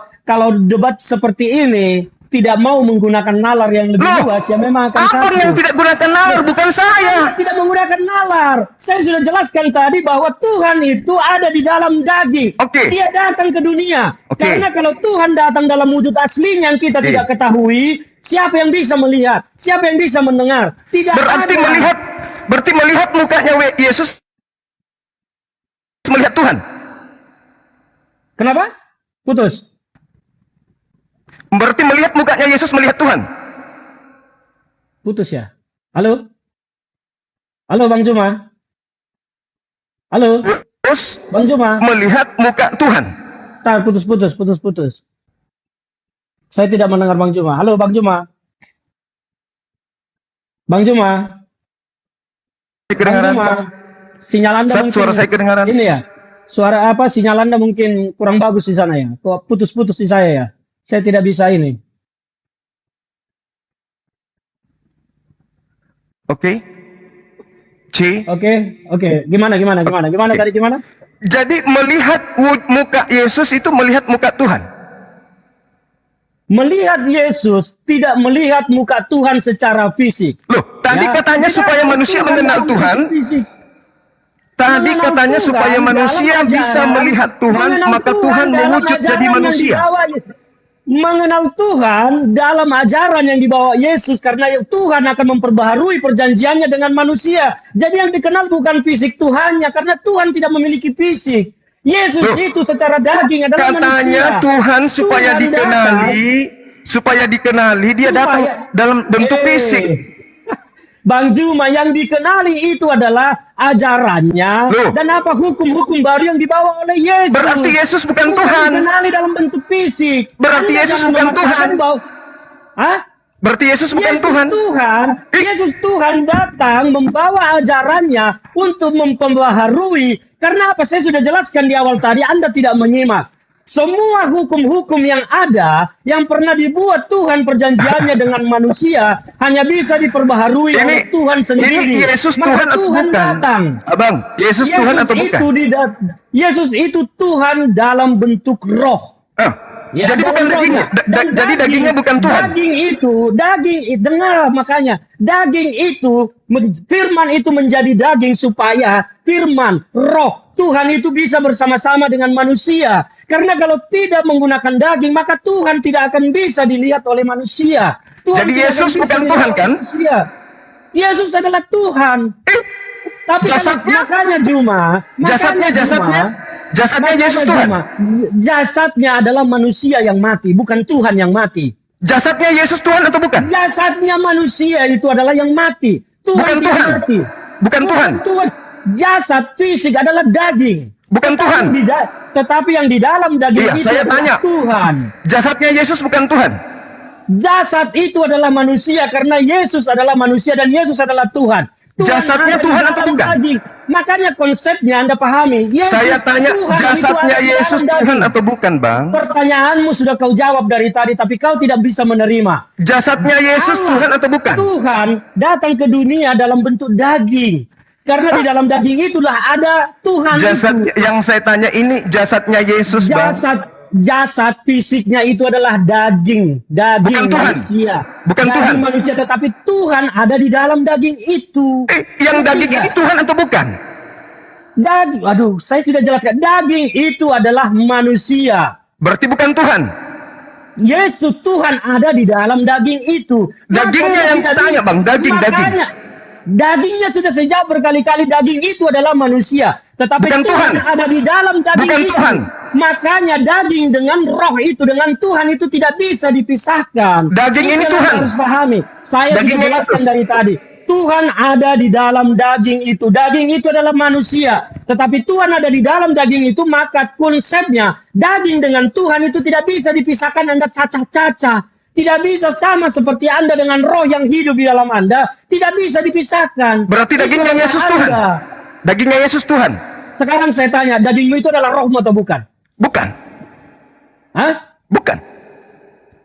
B: debat seperti ini tidak mau menggunakan nalar yang lebih luas, ya memang akan
D: Abang yang tidak gunakan nalar, bukan saya.
B: tidak menggunakan nalar. Saya sudah jelaskan tadi bahwa Tuhan itu ada di dalam daging.
D: Oke.
B: Dia datang ke dunia.
D: Oke.
B: Karena kalau Tuhan datang dalam wujud aslinya yang kita tidak ketahui, siapa yang bisa melihat? Siapa yang bisa mendengar? Tidak
D: Berarti
B: ada.
D: melihat mukanya Yesus melihat Tuhan.
B: Kenapa? Putus.
D: Berarti melihat mukanya Yesus melihat Tuhan.
B: Putus ya. Halo? Halo Bang Juma? Halo?
D: Terus
B: Bang Juma?
D: melihat muka Tuhan.
B: Tar, putus. Saya tidak mendengar Bang Juma. Halo Bang Juma? Bang Juma? Bang
D: Kedengaran.
B: Juma? Sinyal Anda mungkin
D: Suara saya kedengaran.
B: ini ya. Suara apa? Sinyal Anda mungkin kurang bagus di sana ya. Kok putus-putus di saya ya? Saya tidak bisa ini.
D: Oke. C.
B: Oke. Gimana tadi gimana?
D: Jadi melihat muka Yesus itu melihat muka Tuhan.
B: Melihat Yesus tidak melihat muka Tuhan secara fisik.
D: Loh, tadi
B: Ya,
D: katanya
B: tidak
D: supaya
B: ada
D: manusia
B: Tuhan
D: mengenal
B: dalam
D: Tuhan.
B: wujud fisik.
D: Tadi
B: Mengenal
D: katanya
B: Tuhan
D: supaya
B: dalam
D: manusia bisa
B: ajaran,
D: melihat Tuhan,
B: mengenal
D: maka Tuhan
B: dalam
D: mewujud
B: ajaran
D: jadi
B: yang
D: manusia.
B: Mengenal Tuhan dalam ajaran yang dibawa Yesus, karena Tuhan akan memperbaharui perjanjiannya dengan manusia. Jadi yang dikenal bukan fisik Tuhannya, karena Tuhan tidak memiliki fisik. Yesus
D: Loh,
B: itu secara daging adalah manusia.
D: Katanya Tuhan supaya
B: Tuhan
D: dikenali, dia datang dalam bentuk fisik.
B: Bang Juma, yang dikenali itu adalah ajarannya.
D: Loh.
B: Dan apa hukum-hukum baru yang dibawa oleh Yesus.
D: Berarti Yesus bukan Tuhan.
B: Dikenali dalam bentuk fisik.
D: Berarti
B: Anda
D: Yesus
B: jangan
D: bukan
B: memaksakan
D: Tuhan.
B: Hah?
D: Berarti Yesus bukan Tuhan.
B: Yesus Tuhan datang membawa ajarannya untuk memperbaharui. Karena apa? Saya sudah jelaskan di awal tadi, Anda tidak menyimak. Semua hukum-hukum yang ada, yang pernah dibuat Tuhan perjanjiannya dengan manusia, hanya bisa diperbaharui oleh Tuhan sendiri.
D: Ini Yesus
B: Maka
D: Tuhan atau bukan?
B: datang.
D: Abang, Yesus Tuhan atau bukan?
B: Yesus itu Tuhan dalam bentuk roh. Ya,
D: jadi bukan dagingnya. Jadi dagingnya bukan Tuhan.
B: Dengar makanya. Daging itu, firman itu menjadi daging supaya firman, roh, Tuhan itu bisa bersama-sama dengan manusia. Karena kalau tidak menggunakan daging, maka Tuhan tidak akan bisa dilihat oleh manusia. Tuhan
D: jadi Yesus bukan Tuhan kan?
B: Manusia. Yesus adalah Tuhan. Tapi
D: jasadnya?
B: Makanya
D: Jasadnya Yesus Tuhan.
B: Jasadnya adalah manusia yang mati, bukan Tuhan yang mati.
D: Jasadnya Yesus Tuhan atau bukan?
B: Jasadnya manusia itu adalah yang mati.
D: Bukan Tuhan.
B: Mati.
D: Bukan Tuhan.
B: Jasad fisik adalah daging.
D: Bukan Tuhan.
B: Tetapi yang di dalam daging itu
D: saya tanya.
B: Tuhan.
D: Jasadnya Yesus bukan Tuhan.
B: Jasad itu adalah manusia karena Yesus adalah manusia dan Yesus adalah Tuhan.
D: Jasadnya Tuhan atau bukan?
B: Daging. Makanya konsepnya Anda pahami.
D: Saya tanya,
B: Tuhan
D: jasadnya Yesus Tuhan atau bukan, Bang?
B: Pertanyaanmu sudah kau jawab dari tadi, tapi kau tidak bisa menerima.
D: Jasadnya Yesus Tuhan atau bukan?
B: Tuhan datang ke dunia dalam bentuk daging. Karena di dalam daging itulah ada Tuhan.
D: Yang saya tanya ini jasadnya Yesus, Bang.
B: Jasad fisiknya itu adalah daging
D: bukan
B: manusia.
D: Bukan
B: daging
D: Tuhan.
B: Manusia, tetapi Tuhan ada di dalam daging itu.
D: Yang daging ini Tuhan atau bukan?
B: Daging, saya sudah jelaskan. Daging itu adalah manusia.
D: Berarti bukan Tuhan.
B: Yesus Tuhan ada di dalam daging itu.
D: Dagingnya yang tanya, Bang, daging.
B: Dagingnya sudah saya jawab berkali-kali, daging itu adalah manusia. Tetapi
D: bukan
B: Tuhan ada di dalam daging
D: bukan
B: itu.
D: Tuhan.
B: Makanya daging dengan roh itu, dengan Tuhan itu tidak bisa dipisahkan.
D: Daging ini Tuhan.
B: Harus pahami. Saya sudah jelaskan
D: Yesus.
B: dari tadi. Tuhan ada di dalam daging itu. Daging itu adalah manusia. Tetapi Tuhan ada di dalam daging itu, maka konsepnya daging dengan Tuhan itu tidak bisa dipisahkan. Anda cacah-cacah. Tidak bisa sama seperti Anda dengan roh yang hidup di dalam Anda. Tidak bisa dipisahkan.
D: Berarti dagingnya Yesus Tuhan. Dagingnya Yesus Tuhan.
B: Sekarang saya tanya, dagingmu itu adalah rohmu atau bukan?
D: Bukan.
B: Hah?
D: Bukan.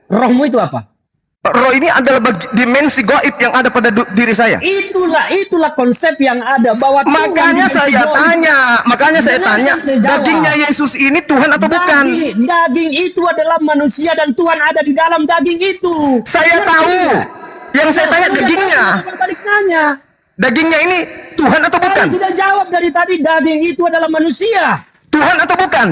B: Rohmu itu apa?
D: Roh ini adalah dimensi gaib yang ada pada diri saya.
B: Itulah konsep yang ada bahwa
D: makanya saya tanya, dagingnya Yesus ini Tuhan atau bukan?
B: Daging itu adalah manusia dan Tuhan ada di dalam daging itu.
D: Saya tahu. Yang saya tanya dagingnya. Dagingnya ini Tuhan atau bukan?
B: Saya sudah jawab dari tadi, daging itu adalah manusia.
D: Tuhan atau bukan?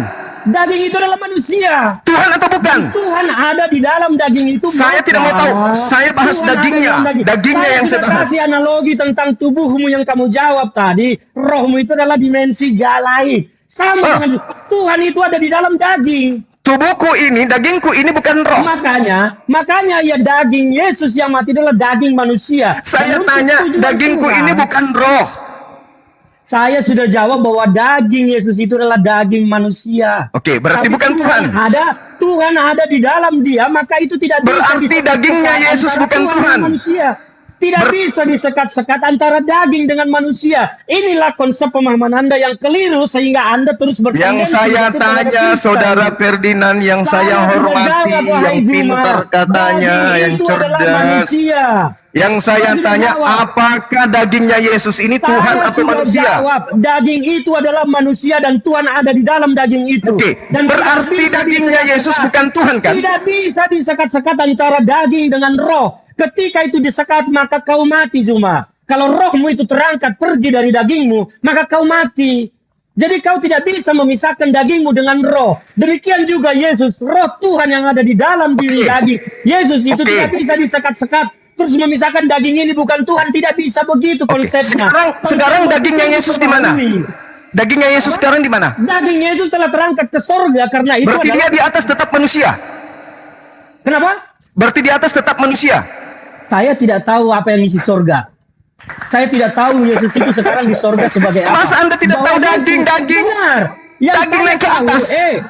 B: Daging itu adalah manusia.
D: Tuhan atau bukan?
B: Tuhan ada di dalam daging itu.
D: Saya tidak mau tahu. Saya bahas dagingnya. Dagingnya yang saya bahas.
B: Kasih analogi tentang tubuhmu yang kamu jawab tadi. Rohmu itu adalah dimensi jalai. Sama dengan Tuhan itu ada di dalam daging.
D: Tubuhku ini, dagingku ini bukan roh.
B: Makanya ya daging Yesus yang mati adalah daging manusia.
D: Saya tanya, dagingku ini bukan roh.
B: Saya sudah jawab bahwa daging Yesus itu adalah daging manusia.
D: Oke, berarti bukan Tuhan.
B: Tuhan ada di dalam dia, maka itu tidak bisa.
D: Berarti dagingnya Yesus bukan Tuhan.
B: Manusia. Tidak bisa disekat-sekat antara daging dengan manusia. Inilah konsep pemahaman Anda yang keliru sehingga Anda terus bertanya.
D: Yang saya tanya, Saudara Ferdinand, yang saya hormati, yang pintar katanya, yang cerdas. Yang saya tanya, apakah dagingnya Yesus ini Tuhan atau manusia?
B: Daging itu adalah manusia dan Tuhan ada di dalam daging itu.
D: Oke, berarti dagingnya Yesus bukan Tuhan kan?
B: Tidak bisa disekat-sekat antara daging dengan roh. Ketika itu disekat, maka kau mati cuma. Kalau rohmu itu terangkat pergi dari dagingmu, maka kau mati. Jadi kau tidak bisa memisahkan dagingmu dengan roh. Demikian juga Yesus, roh Tuhan yang ada di dalam diri daging. Yesus itu tidak bisa disekat-sekat. Terus memisahkan daging ini bukan Tuhan, tidak bisa begitu konsepnya.
D: Sekarang dagingnya Yesus di mana? Dagingnya Yesus sekarang di mana?
B: Daging Yesus telah terangkat ke sorga karena itu.
D: Berarti dia di atas tetap manusia.
B: Kenapa?
D: Berarti di atas tetap manusia.
B: Saya tidak tahu apa yang isi sorga. Saya tidak tahu Yesus itu sekarang di sorga sebagai apa.
D: Masa Anda tidak tahu daging?
B: Benar. Yang
D: daging
B: saya
D: naik ke
B: tahu,
D: atas.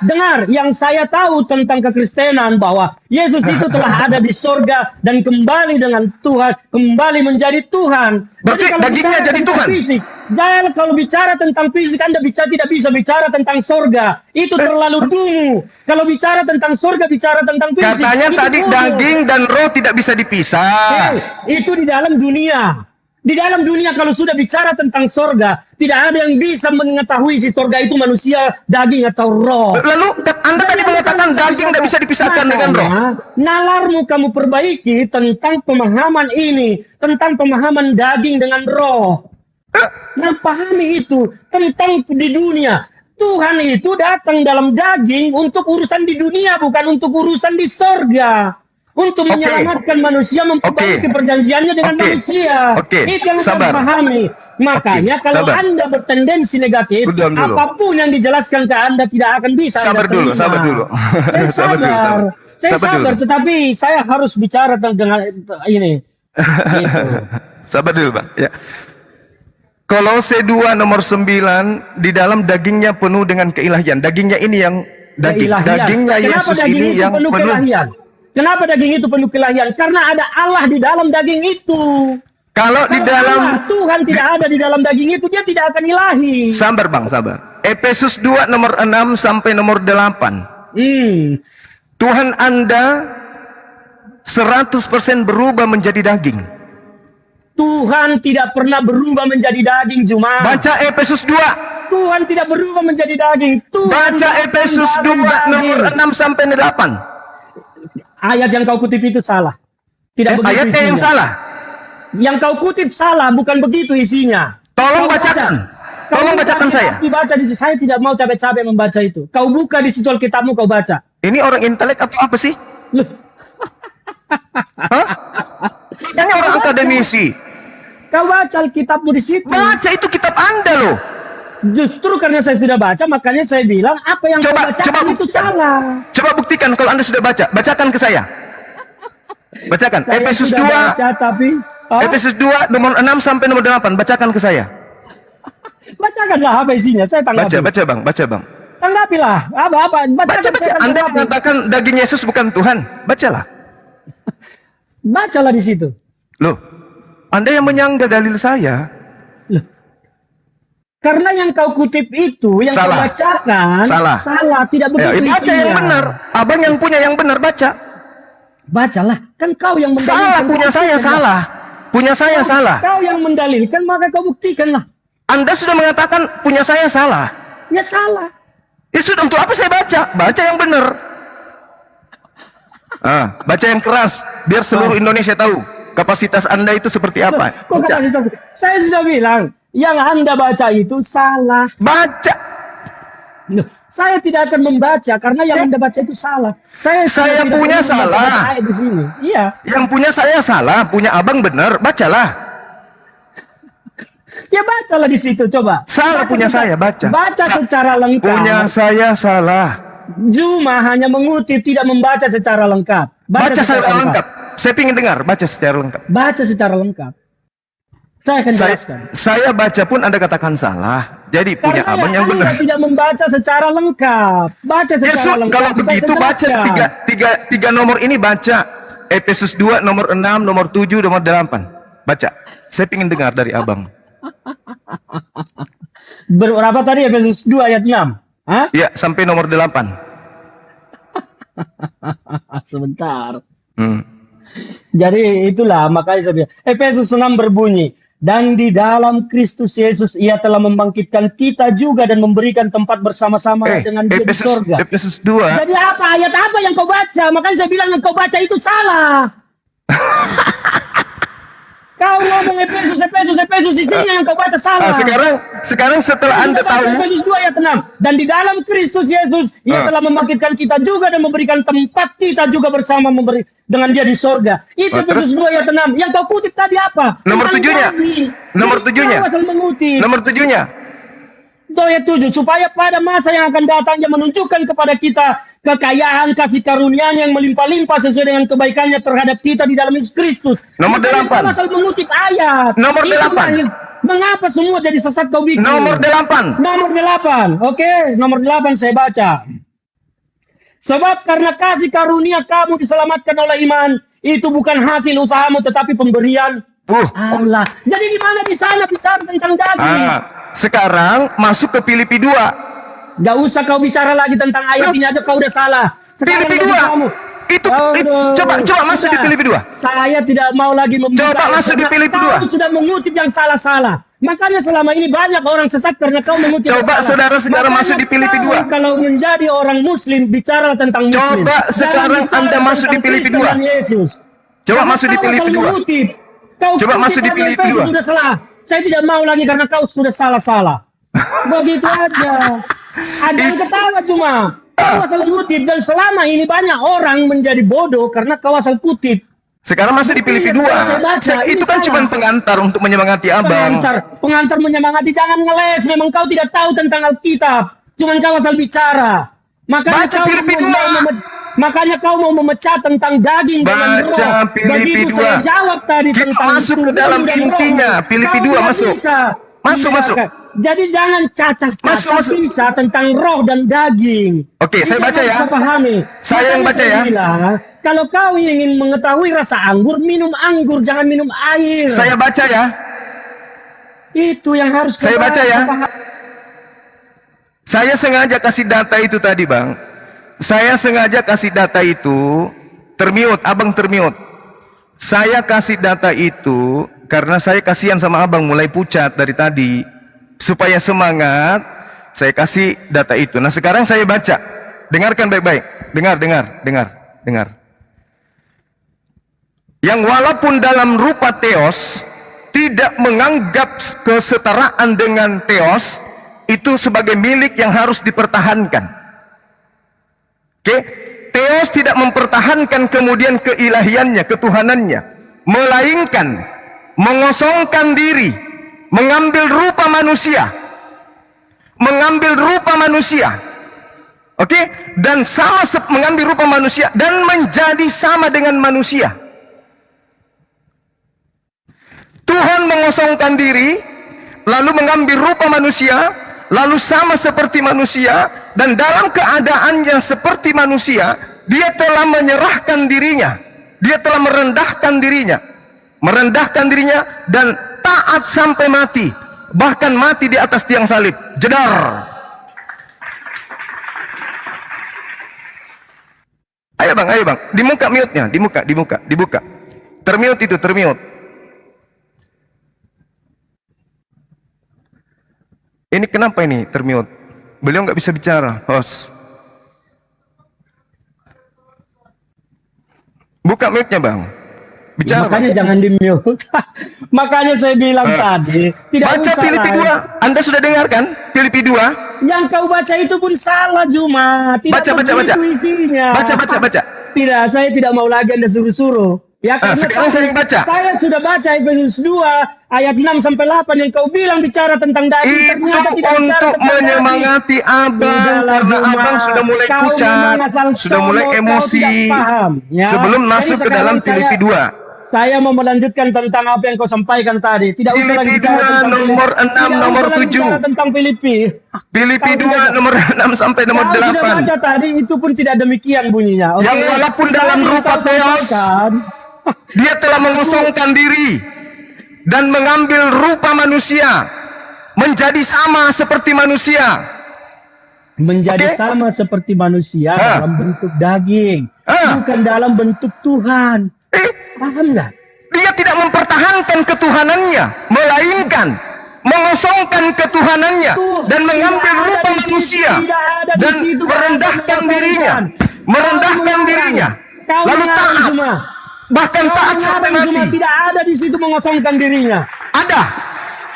B: dengar, yang saya tahu tentang kekristenan bahwa Yesus itu telah ada di sorga dan kembali dengan Tuhan, kembali menjadi Tuhan.
D: Berarti
B: kalau
D: dagingnya
B: bicara
D: jadi
B: tentang
D: Tuhan?
B: Fisik, jangan kalau bicara tentang fisik, Anda tidak bisa bicara tentang sorga. Itu terlalu dungu. Kalau bicara tentang sorga, bicara tentang fisik.
D: Katanya
B: itu
D: tadi
B: bodoh.
D: daging dan roh tidak bisa dipisah.
B: Itu di dalam dunia. Di dalam dunia kalau sudah bicara tentang sorga, tidak ada yang bisa mengetahui si sorga itu manusia, daging atau roh.
D: Lalu Anda tadi mengatakan daging tidak bisa dipisahkan dengan roh.
B: Nalarmu kamu perbaiki tentang pemahaman ini, tentang pemahaman daging dengan roh. Nah, pahami itu tentang di dunia. Tuhan itu datang dalam daging untuk urusan di dunia, bukan untuk urusan di sorga. Untuk menyelamatkan manusia, memperbaiki perjanjiannya dengan manusia. Itu yang saya pahami. Makanya kalau Anda bertendensi negatif, apapun yang dijelaskan ke Anda tidak akan bisa
D: Sabar
B: Anda
D: dulu,
B: terima.
D: sabar dulu.
B: Saya sabar. Saya sabar, tetapi saya harus bicara dengan ini. Gitu.
D: Sabar dulu, Pak. Ya. Kolose 2 nomor 9, di dalam dagingnya penuh dengan keilahian. Dagingnya ini yang dagingnya Yesus ini yang penuh
B: keilahian? Kenapa daging itu penuh keilahian? Karena ada Allah di dalam daging itu.
D: Kalau di dalam
B: Tuhan tidak ada di dalam daging itu, dia tidak akan ilahi.
D: Sabar Bang, sabar. Efesus 2 nomor 6 sampai nomor 8. Tuhan Anda 100% berubah menjadi daging.
B: Tuhan tidak pernah berubah menjadi daging, Juma.
D: Baca Efesus 2.
B: Tuhan tidak berubah menjadi daging.
D: Baca Efesus 2 nomor 6 sampai 8.
B: Ayat yang kau kutip itu salah. Tidak begitu
D: ayatnya
B: isinya.
D: yang salah.
B: Yang kau kutip salah, bukan begitu isinya.
D: Tolong bacakan. Tolong bacakan saya.
B: Dibaca saya tidak mau capek-capek membaca itu. Kau buka di situ Alkitabmu, kau baca.
D: Ini orang intelek atau apa sih? Hah? Katanya orang akademisi.
B: Kau baca Alkitabmu di situ.
D: Baca itu kitab Anda loh.
B: Justru karena saya sudah baca, makanya saya bilang apa yang kau bacakan itu salah.
D: Coba buktikan kalau Anda sudah baca. Bacakan ke saya. Bacakan.
B: Saya
D: Efesus 2.
B: Baca, tapi,
D: Efesus 2 nomor 6 sampai nomor 8. Bacakan ke saya.
B: Bacakanlah apa isinya, saya tanggapi.
D: Baca Bang, baca Bang.
B: Tanggapilah. Apa.
D: Baca. Anda mengatakan daging Yesus bukan Tuhan. Bacalah.
B: Bacalah di situ.
D: Loh, Anda yang menyanggah dalil saya.
B: Loh. Karena yang kau kutip itu, yang
D: salah.
B: kau bacakan, salah, tidak begitu isinya.
D: Baca yang benar. Abang yang punya yang benar, baca.
B: Bacalah, kan kau yang mendalilkan.
D: Salah, punya saya salah. Punya saya salah.
B: Kau yang mendalilkan, maka kau buktikanlah.
D: Anda sudah mengatakan punya saya salah.
B: Ya salah.
D: Ya sudah, untuk apa saya baca? Baca yang benar. Baca yang keras, biar seluruh Indonesia tahu kapasitas Anda itu seperti apa. Baca.
B: Saya sudah bilang, yang Anda baca itu salah.
D: Baca.
B: Saya tidak akan membaca karena yang Anda baca itu salah.
D: Saya punya salah.
B: Di sini. Iya.
D: Yang punya saya salah, punya abang benar. Bacalah.
B: Ya bacalah di situ, coba.
D: Salah
B: baca
D: punya saya, baca.
B: Baca secara lengkap.
D: Punya saya salah.
B: Cuma hanya mengutip, tidak membaca secara lengkap.
D: Baca secara lengkap. Saya ingin dengar, baca secara lengkap.
B: Baca secara lengkap. Saya akan jelaskan.
D: Saya baca pun Anda katakan salah. Jadi punya abang yang benar.
B: Anda tidak membaca secara lengkap. Baca secara lengkap.
D: Kalau begitu baca tiga nomor ini, baca Efesus 2 nomor 6, nomor 7, nomor 8. Baca. Saya ingin dengar dari abang.
B: Berapa tadi Efesus 2 ayat 6? Hah?
D: Ya, sampai nomor 8.
B: Sebentar. Jadi itulah makanya saya bilang Efesus 6 berbunyi, dan di dalam Kristus Yesus ia telah membangkitkan kita juga dan memberikan tempat bersama-sama dengan dia di surga.
D: Efesus 2.
B: Jadi apa ayat apa yang kau baca? Makanya saya bilang yang kau baca itu salah. Kau ngomong Efesus isinya yang kau baca salah.
D: Sekarang setelah Anda tahu
B: Efesus 2 ayat 6, dan di dalam Kristus Yesus ia telah membangkitkan kita juga dan memberikan tempat kita juga bersama dengan dia di sorga. Itu Efesus 2 ayat 6. Yang kau kutip tadi apa?
D: Nomor 7-nya. Nomor 7-nya.
B: Nomor 7-nya. Itu ayat 7. Supaya pada masa yang akan datang dia menunjukkan kepada kita kekayaan kasih karunia-Nya yang melimpah-limpah sesuai dengan kebaikannya terhadap kita di dalam Yesus Kristus.
D: Nomor
B: Makanya
D: 8.
B: kau asal mengutip ayat.
D: Nomor
B: Itu
D: 8.
B: yang- Mengapa semua jadi sesat kau bikin?
D: Nomor 8.
B: Nomor 8. Oke, nomor 8 saya baca. Sebab karena kasih karunia kamu diselamatkan oleh iman, itu bukan hasil usahamu tetapi pemberian Allah. Jadi di mana di sana bicara tentang daging?
D: Sekarang masuk ke Filipi 2.
B: Gak usah kau bicara lagi tentang ayat ini aja, kau udah salah. Sekarang
D: Filipi
B: bagi
D: 2.
B: kamu.
D: Coba masuk di Filipi 2.
B: Saya tidak mau lagi membuka.
D: Coba masuk di
B: karena
D: Filipi
B: kau
D: 2.
B: sudah mengutip yang salah-salah. Makanya selama ini banyak orang sesat karena kau mengutip yang
D: Coba
B: salah.
D: saudara-saudara
B: Makanya
D: masuk di Filipi
B: kau
D: 2.
B: Kalau menjadi orang muslim, bicara tentang muslim.
D: Coba
B: Jangan
D: sekarang
B: bicara
D: Anda masuk di
B: tentang
D: Filipi
B: Kristen
D: 2.
B: dan Yesus.
D: Coba
B: Karena
D: masuk di
B: kau
D: Filipi
B: akan
D: 2.
B: mengutip. Kau
D: Coba
B: kutip
D: masuk di
B: orang
D: Filipi
B: Efesus
D: 2.
B: sudah salah. Saya tidak mau lagi karena kau sudah salah-salah. Begitu aja. Jangan ketawa cuma. Kau asal kutip dan selama ini banyak orang menjadi bodoh karena kau asal kutip.
D: Sekarang masuk di Filipi 2. Itu kan cuma pengantar untuk menyemangati abang.
B: Pengantar menyemangati, jangan ngeles. Memang kau tidak tahu tentang Alkitab. Cuman kau asal bicara. Makanya
D: Baca
B: kau
D: Filipi 2.
B: Makanya kau mau memecah tentang daging dengan roh.
D: Baca Filipi
B: Begitu
D: 2.
B: saya jawab tadi
D: Kita
B: tentang
D: masuk ke
B: tubuh
D: dalam
B: dan
D: intinya.
B: roh.
D: Filipi
B: Kau
D: 2
B: tidak
D: masuk.
B: bisa.
D: Masuk.
B: Jadi jangan cacah-cacah
D: Masuk.
B: bisa tentang roh dan daging.
D: Oke, saya baca ya.
B: Kau pahami.
D: Saya yang
B: Makanya
D: baca
B: saya
D: ya.
B: bilang, kalau kau ingin mengetahui rasa anggur, minum anggur, jangan minum air.
D: Saya baca ya.
B: Itu yang harus
D: Saya
B: kau
D: baca ya.
B: pahami.
D: Saya sengaja kasih data itu tadi, Bang. Saya sengaja kasih data itu termute, abang termute. Saya kasih data itu karena saya kasihan sama abang mulai pucat dari tadi. Supaya semangat, saya kasih data itu. Nah sekarang saya baca. Dengarkan baik-baik. Dengar. Yang walaupun dalam rupa theos, tidak menganggap kesetaraan dengan theos, itu sebagai milik yang harus dipertahankan. Oke, theos tidak mempertahankan kemudian keilahiannya, ketuhanannya, melainkan mengosongkan diri, mengambil rupa manusia, oke, dan mengambil rupa manusia dan menjadi sama dengan manusia. Tuhan mengosongkan diri, lalu mengambil rupa manusia, lalu sama seperti manusia, dan dalam keadaan yang seperti manusia, dia telah menyerahkan dirinya, dia telah merendahkan dirinya dan taat sampai mati, bahkan mati di atas tiang salib. Jedar. Ayo bang, dibuka mute-nya, dibuka. Termute itu, termute. Ini kenapa ini termute? Beliau nggak bisa bicara, host. Buka mic-nya bang. Bicara.
B: Makanya
D: bang.
B: jangan di mute. Makanya saya bilang tadi, tidak
D: Baca
B: usah
D: Filipi
B: lah.
D: 2. Anda sudah dengar kan? Filipi 2.
B: Yang kau baca itu pun salah Juma. Tidak
D: Baca.
B: begitu isinya.
D: Baca.
B: Tidak, saya tidak mau lagi Anda suruh-suruh. Ya, karena
D: sekarang saya yang baca.
B: Saya sudah baca Efesus 2 ayat 6 sampai 8 yang kau bilang bicara tentang daging.
D: Itu untuk menyemangati abang karena abang sudah mulai pucat, sudah mulai emosi.
B: Ya.
D: Sebelum
B: Jadi
D: masuk ke dalam
B: sekarang
D: Filipi 2.
B: Saya mau melanjutkan tentang apa yang kau sampaikan tadi. Tidak usah lagi
D: Filipi
B: bicara
D: 2
B: tentang
D: nomor 6
B: tidak
D: nomor
B: usah lagi
D: 7.
B: bicara tentang Filipi.
D: Filipi
B: Kau
D: 2 nomor 6 sampai nomor
B: Kau sudah
D: 8.
B: baca tadi itu pun tidak demikian bunyinya. Oke?
D: Yang walaupun dalam
B: Tadi
D: rupa
B: kau
D: theos,
B: sampaikan,
D: dia telah mengosongkan diri dan mengambil rupa manusia, menjadi sama seperti manusia.
B: menjadi
D: Oke.
B: sama seperti manusia
D: Ah.
B: dalam bentuk daging,
D: Ah.
B: bukan dalam bentuk Tuhan. Paham nggak?
D: Dia tidak mempertahankan ketuhanannya, melainkan mengosongkan ketuhanannya dan mengambil
B: Tidak ada
D: rupa
B: di situ,
D: manusia
B: tidak ada di
D: dan
B: situ
D: merendahkan
B: bahasa
D: dirinya,
B: mengosongkan.
D: merendahkan
B: Kau
D: dirinya,
B: mengarang.
D: lalu
B: Kau
D: taat,
B: mengarang semua.
D: bahkan
B: Kau
D: taat sampai
B: mengarang semua.
D: mati.
B: Tidak ada di situ mengosongkan dirinya.
D: Ada,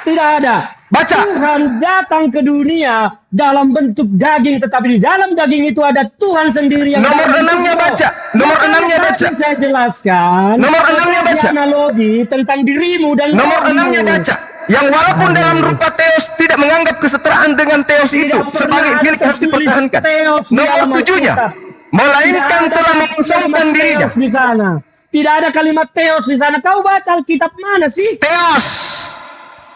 B: Tidak ada.
D: baca.
B: Tuhan datang ke dunia dalam bentuk daging, tetapi di dalam daging itu ada Tuhan sendiri yang
D: Nomor
B: dalam
D: 6-nya
B: bentuk roh.
D: baca. Nomor
B: Makanya
D: 6-nya
B: tadi
D: baca.
B: Saya jelaskan.
D: Nomor 6-nya baca.
B: Analogi tentang dirimu dan
D: Nomor
B: rohmu.
D: 6-nya baca. yang walaupun dalam rupa teos tidak menganggap kesetaraan dengan teos itu
B: Tidak
D: sebagai
B: pernah
D: milik harus
B: tertulis
D: dipertahankan.
B: teos di
D: Nomor
B: dalam
D: 7-nya,
B: Alkitab.
D: melainkan
B: Tidak ada
D: telah
B: kalimat
D: mengosongkan dirinya.
B: teos di sana. Tidak ada kalimat teos di sana. Kau baca Alkitab mana sih?
D: Teos.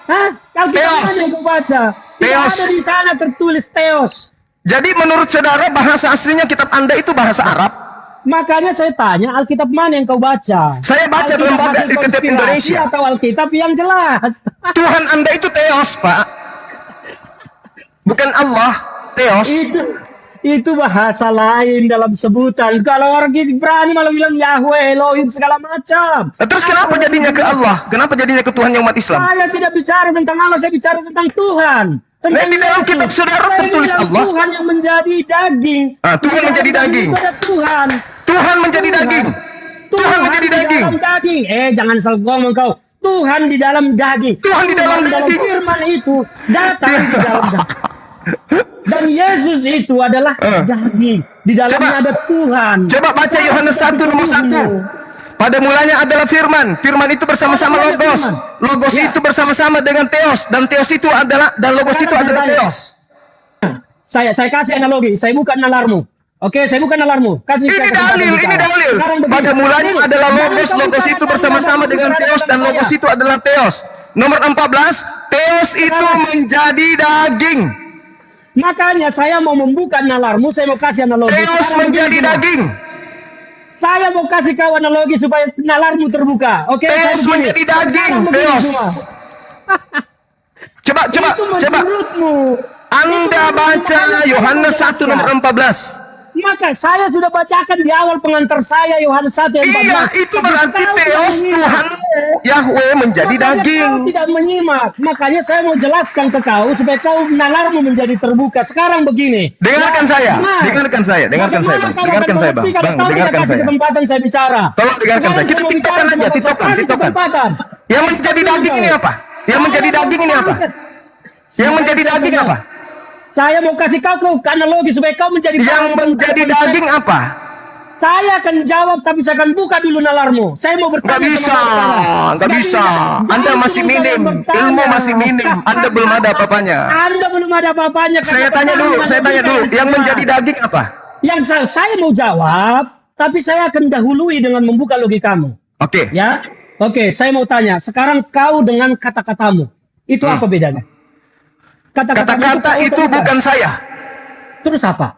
B: Hah? Alkitab
D: Teos.
B: mana yang kau baca? Tidak
D: Teos.
B: ada di sana tertulis teos.
D: Jadi menurut saudara bahasa aslinya kitab Anda itu bahasa Arab?
B: Makanya saya tanya, Alkitab mana yang kau baca?
D: Saya baca
B: Alkitab
D: lembaga
B: hasil
D: di kitab
B: konspirasi
D: Indonesia.
B: atau Alkitab yang jelas?
D: Tuhan Anda itu teos, Pak. Bukan Allah, teos.
B: Itu bahasa lain dalam sebutan. Kalau orang berani malah bilang Yahweh, Elohim segala macam.
D: Terus kenapa jadinya ke Allah? Kenapa jadinya ke Tuhan yang umat Islam?
B: Saya tidak bicara tentang Allah, saya bicara tentang Tuhan.
D: Nah, di dalam
B: Yesus.
D: kitab saudara
B: Saya
D: tertulis
B: bilang
D: Allah.
B: Tuhan yang menjadi daging.
D: Ah, Tuhan menjadi daging.
B: Itu ada Tuhan.
D: Tuhan menjadi daging. Tuhan menjadi
B: di
D: daging.
B: dalam daging. Jangan salah ngomong kau. Tuhan di dalam daging.
D: Tuhan di dalam daging.
B: Firman itu datang di dalam daging. Dan Yesus itu adalah daging. Di dalamnya
D: Coba.
B: ada Tuhan.
D: Coba baca Yohanes 1 nomor 1. Pada mulanya adalah firman. Firman itu bersama-sama
B: Pada mulanya
D: logos.
B: firman.
D: Logos
B: Ya.
D: itu bersama-sama dengan teos. Dan teos itu adalah, dan logos itu
B: Sekarang
D: adalah
B: saya tanya.
D: teos.
B: Saya kasih analogi. Saya bukan nalarmu. Oke, saya bukan nalarmu. Kasih
D: Ini
B: saya kesempatan
D: dalil,
B: bicara.
D: ini dalil.
B: Sekarang begini.
D: Pada mulanya
B: Ini,
D: adalah
B: jangan
D: logos.
B: kau
D: Logos
B: bicara
D: itu
B: tentang
D: bersama-sama
B: dalam
D: dengan
B: bicara
D: teos.
B: tentang
D: Dan logos
B: saya.
D: itu adalah teos. Nomor 14. Teos itu menjadi daging.
B: Makanya saya mau membuka nalarmu, saya mau kasih analogi.
D: Teos
B: Sekarang
D: menjadi
B: begini semua.
D: daging.
B: Saya mau kasih kau analogi supaya nalarmu terbuka. Oke, saya
D: Teos
B: begini.
D: menjadi daging.
B: Sekarang begini
D: Teos.
B: semua.
D: Coba,
B: Itu menurutmu.
D: Anda baca Yohanes 1 nomor 14.
B: Maka saya sudah bacakan di awal pengantar saya Yohanes 1 ayat 14.
D: Iya, itu berarti
B: Kau
D: teos
B: tidak
D: Tuhanmu Yahweh menjadi
B: Makanya
D: daging.
B: Kau tidak menyimak. Makanya saya mau jelaskan ke kau supaya kau nalarmu menjadi terbuka. Sekarang begini.
D: Dengarkan saya,
B: Nah,
D: dengarkan saya, dengarkan saya, Bang.
B: bagaimana kau
D: Dengarkan
B: akan
D: saya, Bang.
B: mengerti kalau
D: Bang,
B: kau tidak
D: dengarkan
B: kasih
D: saya.
B: kesempatan saya bicara.
D: Tolong dengarkan saya. Kita
B: mau
D: tiktokan
B: bicara,
D: aja,
B: saya
D: tiktokan,
B: kasih
D: tiktokan.
B: kesempatan.
D: Yang menjadi daging ini apa? Yang menjadi daging ini apa? Yang menjadi daging apa?
B: Saya mau kasih kau ke analogi supaya kau menjadi
D: Yang menjadi daging apa?
B: Saya akan jawab tapi saya akan buka dulu nalarmu. Saya mau bertanya.
D: Nggak bisa,
B: sama kau.
D: nggak bisa. Anda masih
B: cuma
D: minim,
B: saya bertanya.
D: ilmu masih minim. Anda belum ada apa-apanya.
B: Anda belum ada apa-apanya.
D: Saya
B: karena
D: tanya dulu,
B: pertanyaan
D: saya tanya
B: Anda
D: dulu.
B: tidak
D: Yang
B: jelas.
D: menjadi daging apa?
B: Yang saya mau jawab, tapi saya akan dahului dengan membuka logikamu.
D: Oke.
B: Ya, oke. Saya mau tanya. Sekarang kau dengan kata-katamu, itu apa bedanya?
D: Kata-kata itu bukan saya.
B: Terus apa?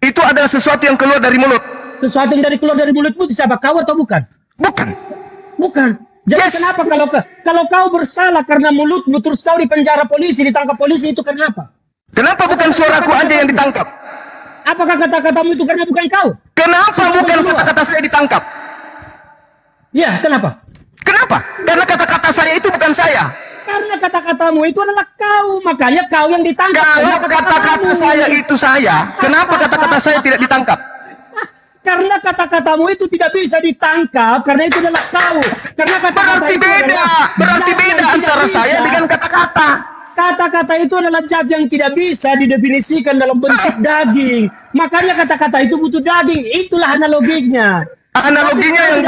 D: Itu adalah sesuatu yang keluar dari mulut.
B: Sesuatu yang keluar dari mulutmu itu siapa? Kau atau bukan?
D: Bukan.
B: Bukan. Jadi
D: Yes.
B: kenapa kalau kau bersalah karena mulutmu terus kau dipenjara polisi, ditangkap polisi itu kenapa?
D: Kenapa bukan suaraku aja yang ditangkap?
B: Apakah kata-katamu itu karena bukan kau?
D: Kenapa bukan kata-kata saya ditangkap?
B: Ya, kenapa?
D: Kenapa? Karena kata-kata saya itu bukan saya.
B: Karena kata-katamu itu adalah kau, makanya kau yang ditangkap.
D: Kalau
B: Karena
D: kata-kata saya itu saya, kenapa kata-kata saya tidak ditangkap?
B: Karena kata-katamu itu tidak bisa ditangkap, karena itu adalah kau. Karena kata-kata
D: Berarti
B: itu
D: beda.
B: adalah
D: Berarti
B: zat
D: beda
B: yang tidak
D: antara
B: bisa.
D: saya dengan kata-kata.
B: Kata-kata itu adalah zat yang tidak bisa didefinisikan dalam bentuk daging. Makanya kata-kata itu butuh daging. Itulah analoginya.
D: Analoginya yang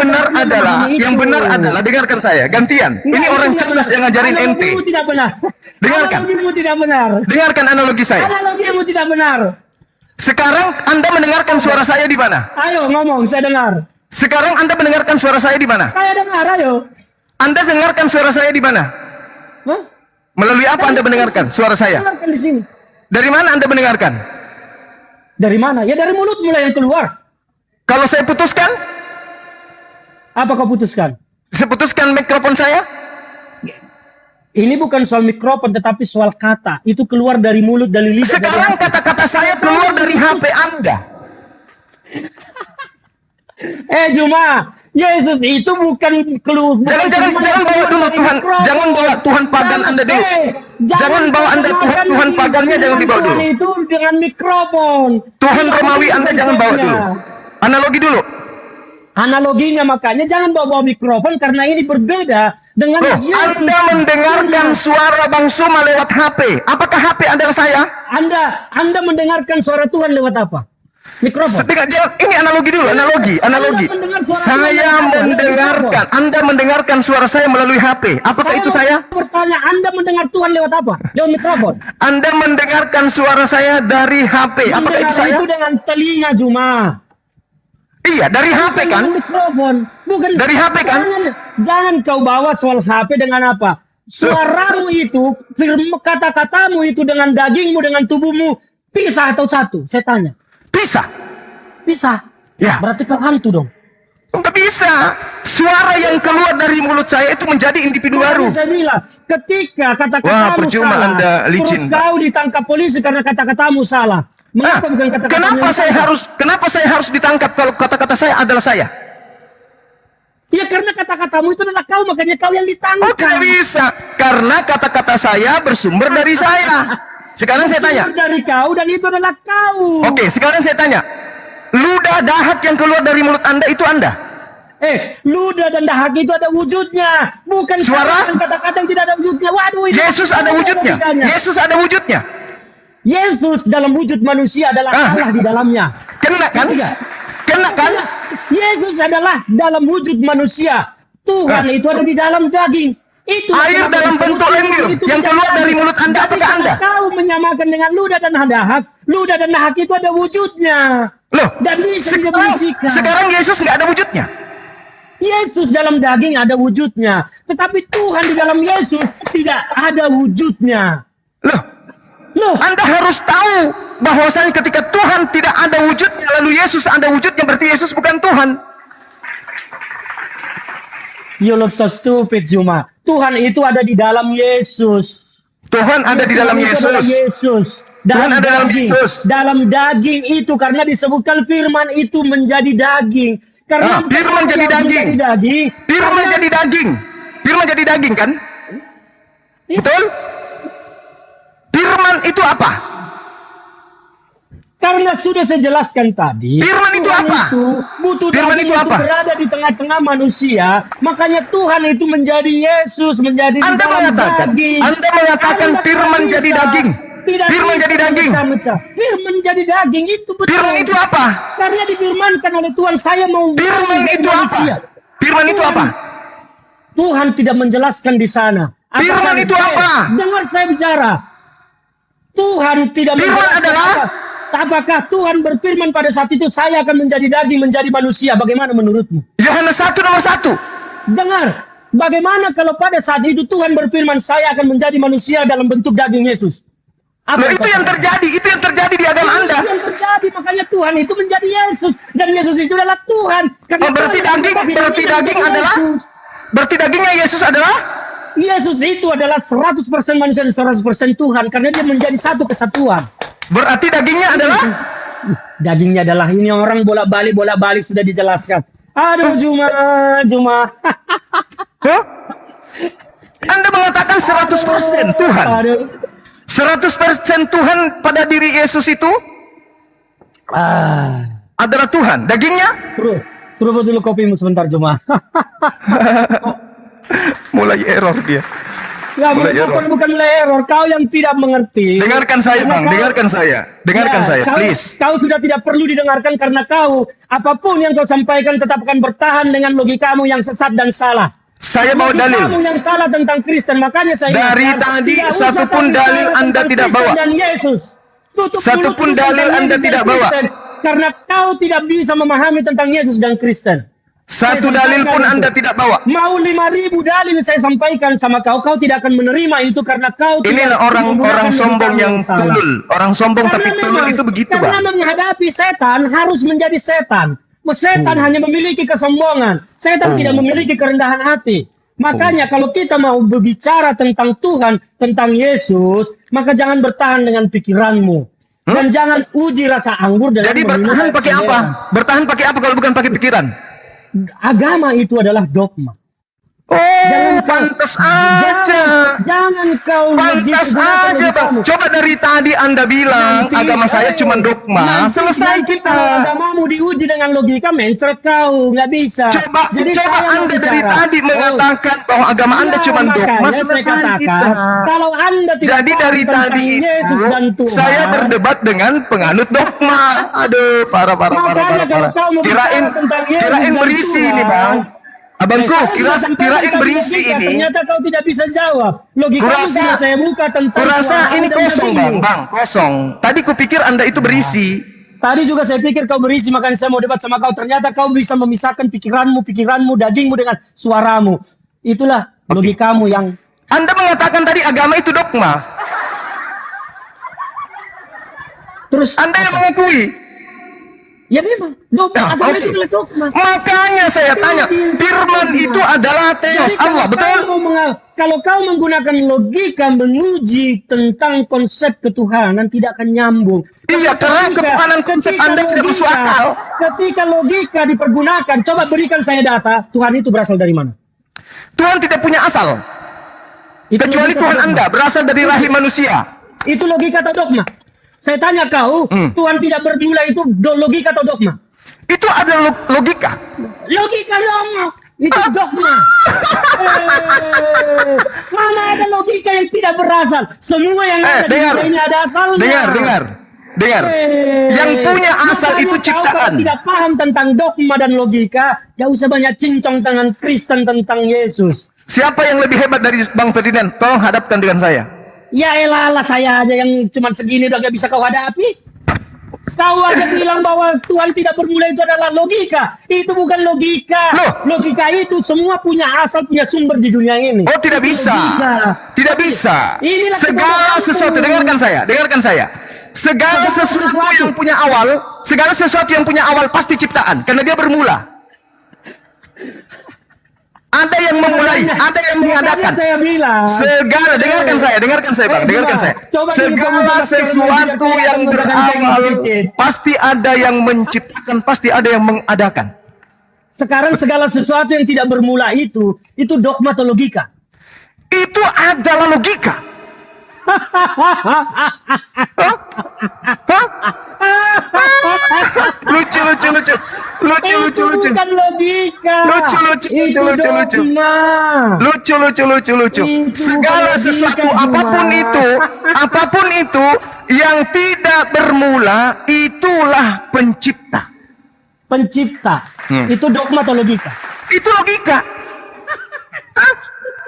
D: benar adalah, dengarkan saya, gantian. Ini orang cerdas yang ngajarin ente.
B: Analogimu tidak benar.
D: Dengarkan.
B: Analogimu tidak benar.
D: Dengarkan analogi saya.
B: Analogimu tidak benar.
D: Sekarang Anda mendengarkan suara saya di mana?
B: Ayo ngomong, saya dengar.
D: Sekarang Anda mendengarkan suara saya di mana?
B: Saya dengar, ayo.
D: Anda dengarkan suara saya di mana?
B: Hah?
D: Melalui apa Anda mendengarkan suara saya?
B: Dengarkan di sini.
D: Dari mana Anda mendengarkan?
B: Dari mana? Ya dari mulut mulai yang keluar.
D: Kalau saya putuskan,
B: Apa kau putuskan?
D: saya putuskan mikrofon saya.
B: Ini bukan soal mikrofon tetapi soal kata. Itu keluar dari mulut, dari lidah.
D: Sekarang kata-kata saya keluar dari HP Anda.
B: Juma, Yesus itu bukan keluar.
D: Jangan bawa dulu Tuhan, jangan bawa Tuhan pagan Anda dulu. Jangan bawa Anda Tuhan pagannya jangan dibawa dulu.
B: Itu dengan mikrofon.
D: Tuhan Romawi Anda jangan bawa dulu. Analogi dulu.
B: Analoginya makanya jangan bawa mikrofon karena ini berbeda dengan
D: Loh,
B: Yesus.
D: Anda mendengarkan suara Bang Suma lewat HP. Apakah HP adalah saya?
B: Anda mendengarkan suara Tuhan lewat apa? Mikrofon.
D: Ini analogi dulu, analogi.
B: mendengar suara
D: Saya mendengarkan, Anda mendengarkan suara saya melalui HP. Apakah itu saya?
B: Bertanya, Anda mendengar Tuhan lewat apa? Lewat mikrofon.
D: Anda mendengarkan suara saya dari HP. Apakah itu saya?
B: Itu dengan telinga Juma.
D: Iya, dari HP kan?
B: Dengan mikrofon. Bukan
D: Dari HP kan?
B: Jangan kau bawa soal HP dengan apa? Suaramu itu, kata-katamu itu dengan dagingmu, dengan tubuhmu pisah atau satu? Saya tanya.
D: Bisa.
B: Pisah.
D: Ya.
B: Berarti kau hantu dong.
D: Enggak bisa. Suara yang keluar dari mulut saya itu menjadi individu baru.
B: Makanya saya bilang, ketika
D: Wah,
B: kata-katamu
D: percuma
B: salah,
D: Anda licin,
B: terus kau ditangkap polisi karena kata-katamu salah. Mengapa bukan kata-katamu
D: kenapa saya harus ditangkap kalau kata-kata saya adalah saya?
B: Ya karena kata-katamu itu adalah kau, makanya kau yang ditangkap.
D: Oh, tidak bisa. Karena kata-kata saya bersumber dari saya. Sekarang saya tanya.
B: Bersumber dari kau dan itu adalah kau.
D: Oke, sekarang saya tanya. Ludah dahak yang keluar dari mulut Anda itu Anda?
B: Ludah dan dahak itu ada wujudnya, bukan
D: Suara?
B: kata-kata yang tidak ada wujudnya. Waduh, itu
D: Yesus ada wujudnya. Yesus ada wujudnya.
B: Yesus dalam wujud manusia adalah Allah di dalamnya.
D: Kena kan? Kena kan?
B: Yesus adalah dalam wujud manusia. Tuhan itu ada di dalam daging. Itu
D: Air dalam bentuk lendir yang keluar dari mulut Anda. Apakah Anda?
B: Kau menyamakan dengan ludah dan dahak. Ludah dan dahak itu ada wujudnya.
D: Loh,
B: Dan bisa didefinisikan.
D: sekarang Yesus nggak ada wujudnya.
B: Yesus dalam daging ada wujudnya, tetapi Tuhan di dalam Yesus tidak ada wujudnya.
D: Loh, Anda harus tahu bahwasanya ketika Tuhan tidak ada wujudnya, lalu Yesus ada wujudnya, berarti Yesus bukan Tuhan.
B: You look so stupid, Zuma. Tuhan itu ada di dalam Yesus.
D: Tuhan ada di dalam Yesus. Tuhan ada dalam Yesus.
B: Dalam daging itu, karena disebutkan firman itu menjadi daging. Karena
D: firman jadi daging. Firman jadi daging. Firman jadi daging kan? Betul? Firman itu apa?
B: Karena sudah saya jelaskan tadi,
D: firman itu apa?
B: Firman itu apa? Berada di tengah-tengah manusia, makanya Tuhan itu menjadi Yesus, menjadi
D: Anda
B: daging.
D: Anda mengatakan firman jadi daging. Firman jadi daging.
B: Firman jadi daging itu betul.
D: Firman itu apa?
B: Karena difirmankan oleh Tuhan, saya mau.
D: Firman itu apa? Firman itu apa?
B: Tuhan tidak menjelaskan di sana.
D: Firman itu apa?
B: Dengar saya bicara. Tuhan tidak
D: menjelaskan. Firman adalah
B: apakah Tuhan berfirman pada saat itu saya akan menjadi daging, menjadi manusia? Bagaimana menurutmu?
D: Yohanes 1 nomor 1.
B: Dengar, bagaimana kalau pada saat itu Tuhan berfirman saya akan menjadi manusia dalam bentuk daging Yesus?
D: Itu yang terjadi di agama Anda.
B: Itu yang terjadi, makanya Tuhan itu menjadi Yesus dan Yesus itu adalah Tuhan.
D: Berarti dagingnya Yesus adalah?
B: Yesus itu adalah 100% manusia dan 100% Tuhan karena dia menjadi satu kesatuan.
D: Berarti dagingnya adalah?
B: Dagingnya adalah ini orang bolak-balik sudah dijelaskan. Aduh, Juma.
D: Anda mengatakan 100% Tuhan. 100% Tuhan pada diri Yesus itu adalah Tuhan. Dagingnya?
B: Suruh dulu kopimu sebentar, Juma.
D: Mulai error dia.
B: Ya, bukan mulai error. Kau yang tidak mengerti.
D: Dengarkan saya, Bang. Dengarkan saya, please.
B: Kau sudah tidak perlu didengarkan karena kau, apapun yang kau sampaikan tetap akan bertahan dengan logikamu yang sesat dan salah.
D: Saya mau dalil.
B: Kamu yang salah tentang Kristen, makanya saya
D: dari tadi satupun dalil Anda tidak bawa.
B: Dan Yesus.
D: Satupun dalil Anda tidak bawa.
B: Karena kau tidak bisa memahami tentang Yesus dan Kristen.
D: Satu dalil pun Anda tidak bawa.
B: Mau 5.000 dalil saya sampaikan sama kau, kau tidak akan menerima itu karena kau.
D: Inilah orang sombong yang tulul. Orang sombong tapi tulul itu begitu, Bang.
B: Karena menghadapi setan harus menjadi setan. Setan hanya memiliki kesombongan. Setan tidak memiliki kerendahan hati. Makanya kalau kita mau berbicara tentang Tuhan, tentang Yesus, maka jangan bertahan dengan pikiranmu. Dan jangan uji rasa anggur dengan.
D: Jadi bertahan pakai apa? Bertahan pakai apa kalau bukan pakai pikiran?
B: Agama itu adalah dogma.
D: Oh, pantas aja.
B: Jangan kau
D: Pantas
B: gunakan
D: aja, Bang.
B: logikamu.
D: Coba dari tadi Anda bilang
B: Nanti,
D: agama saya cuma dogma.
B: nanti
D: Selesai
B: kalau
D: kita.
B: agamamu diuji dengan logika, mencret kau, nggak bisa.
D: Coba
B: Jadi saya mau
D: Anda dari
B: bicara.
D: tadi mengatakan bahwa agama Anda
B: Ya,
D: cuma dogma.
B: makanya saya
D: Selesai
B: katakan,
D: kita.
B: kalau Anda tidak
D: Jadi
B: paham
D: dari
B: tentang
D: tadi
B: Yesus dan
D: itu
B: Tuhan,
D: saya berdebat dengan penganut dogma. Aduh, parah.
B: Makanya kalau kau mau
D: Kirain
B: bicara tentang Yesus
D: kirain
B: dan
D: berisi
B: Tuhan,
D: ini, Bang. Abangku,
B: saya sudah sampaikan
D: kirain
B: tadi
D: berisi
B: logika,
D: ini.
B: Ternyata kau tidak bisa jawab. Logika
D: Kurasa-
B: sudah saya buka tentang
D: Kurasa
B: Tuhan
D: ini
B: dan
D: kosong,
B: nabimu.
D: Bang, kosong. Tadi kupikir Anda itu berisi.
B: Tadi juga saya pikir kau berisi, makanya saya mau debat sama kau. Ternyata kau bisa memisahkan pikiranmu, dagingmu dengan suaramu. Itulah logikamu yang
D: Anda mengatakan tadi agama itu dogma.
B: terus.
D: Anda yang mengakui.
B: Ya memang, agama
D: oke.
B: itu adalah dogma.
D: Makanya saya tanya, firman itu adalah
B: Jadi
D: teos
B: kalau
D: Allah, betul?
B: Kalau kau menggunakan logika menguji tentang konsep ketuhanan tidak akan nyambung.
D: Iya, karena ketuhanan konsep Anda tidak masuk akal.
B: Ketika logika dipergunakan, coba berikan saya data, Tuhan itu berasal dari mana?
D: Tuhan tidak punya asal.
B: Itu
D: Kecuali
B: logika
D: Tuhan
B: atau dogma?
D: Anda berasal dari rahim manusia.
B: Itu logika atau dogma? Saya tanya kau, Tuhan tidak bermula itu logika atau dogma?
D: Itu adalah logika.
B: Logika dogma. Itu dogma. Mana ada logika yang tidak berasal? Semua yang ada di
D: dengar.
B: dunia ini ada asalnya.
D: Dengar. Yang punya asal
B: Makanya
D: itu
B: kau
D: ciptaan.
B: kalau tidak paham tentang dogma dan logika, gak usah banyak cincong dengan Kristen tentang Yesus.
D: Siapa yang lebih hebat dari Bang Ferdinand? Tolong hadapkan dengan saya.
B: Ya elah saya aja yang cuma segini udah gak bisa kau hadapi. Kau aja bilang bahwa Tuhan tidak bermula itu adalah logika. Itu bukan logika.
D: Loh.
B: Logika itu semua punya asal, punya sumber di dunia ini.
D: Oh, tidak bisa.
B: Logika.
D: Tidak bisa.
B: Inilah
D: Segala
B: kebodohan.
D: sesuatu, dengarkan saya. Segala sesuatu yang punya awal pasti ciptaan karena dia bermula. Ada yang memulai, ada yang mengadakan.
B: Makanya saya bilang.
D: Segala, dengarkan saya, Bang, dengarkan saya.
B: Coba
D: Segala sesuatu yang berawal pasti ada yang menciptakan, pasti ada yang mengadakan.
B: Sekarang segala sesuatu yang tidak bermula itu dogma atau logika?
D: Itu adalah logika. Lucu.
B: Itu bukan logika. Itu dogma.
D: Lucu. Segala sesuatu apapun itu yang tidak bermula itulah pencipta.
B: Itu dogma atau logika?
D: Itu logika. Hah?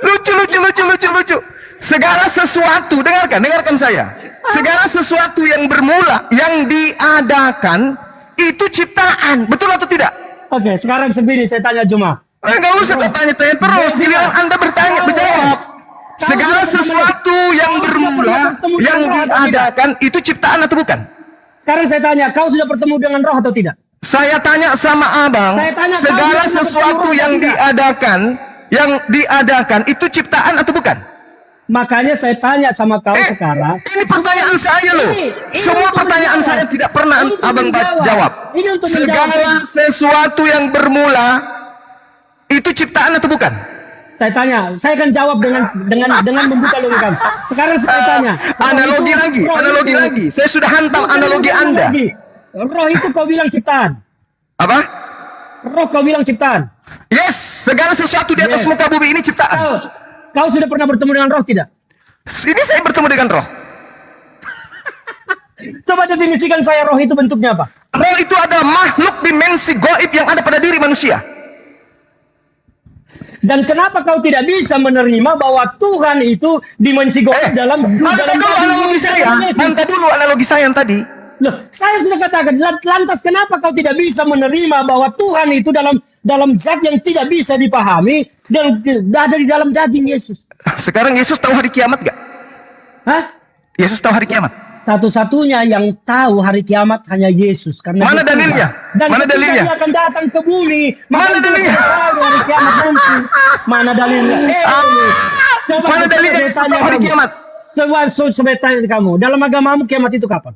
D: Lucu. Segala sesuatu, dengarkan saya. Segala sesuatu yang bermula, yang diadakan, itu ciptaan. Betul atau tidak?
B: Oke, sekarang segini saya tanya Juma.
D: Enggak usah tanya-tanya terus. Giliran Anda berjawab. Segala sesuatu yang bermula, yang diadakan, itu ciptaan atau bukan?
B: Sekarang saya tanya, kau sudah bertemu dengan roh atau tidak?
D: Saya tanya sama abang,
B: Saya tanya,
D: segala
B: kau sudah
D: sesuatu
B: bertemu
D: yang
B: atau
D: diadakan, itu ciptaan atau bukan?
B: Makanya saya tanya sama kau sekarang.
D: Ini pertanyaan saya loh.
B: Ini
D: Semua
B: untuk
D: pertanyaan
B: menjawab.
D: saya tidak pernah
B: Ini untuk
D: abang
B: menjawab.
D: jawab.
B: Ini untuk
D: Segala
B: menjawab.
D: sesuatu yang bermula itu ciptaan atau bukan?
B: Saya tanya, saya akan jawab dengan membuka logika. Sekarang saya tanya.
D: Analogi
B: roh
D: lagi. Saya sudah hantam
B: Bukan
D: analogi Anda.
B: lagi. Roh itu kau bilang ciptaan.
D: Apa?
B: Roh kau bilang ciptaan.
D: Yes, segala sesuatu di atas
B: Yes.
D: muka bumi ini ciptaan.
B: Kau sudah pernah bertemu dengan roh tidak?
D: Ini saya bertemu dengan roh.
B: Coba definisikan saya roh itu bentuknya apa?
D: Roh itu adalah makhluk dimensi gaib yang ada pada diri manusia.
B: Dan kenapa kau tidak bisa menerima bahwa Tuhan itu dimensi gaib dalam
D: Nanti dulu analogi saya. Nanti dulu analogi saya yang tadi.
B: Loh, saya sudah katakan, lantas kenapa kau tidak bisa menerima bahwa Tuhan itu dalam zat yang tidak bisa dipahami dan ada di dalam daging Yesus?
D: Sekarang Yesus tahu hari kiamat gak?
B: Hah?
D: Yesus tahu hari kiamat?
B: Satu-satunya yang tahu hari kiamat hanya Yesus. Karena
D: Mana
B: dia
D: dalilnya?
B: Tuhan. Dan
D: Mana
B: ketika
D: dalilnya?
B: dia akan datang ke bumi,
D: Mana
B: maka dia
D: dalilnya?
B: akan tahu hari kiamat nanti. Mana dalilnya? Coba
D: Mana dalilnya
B: saya
D: Yesus
B: tanya
D: tahu hari
B: kamu.
D: kiamat?
B: Coba saya tanya kamu, dalam agamamu kiamat itu kapan?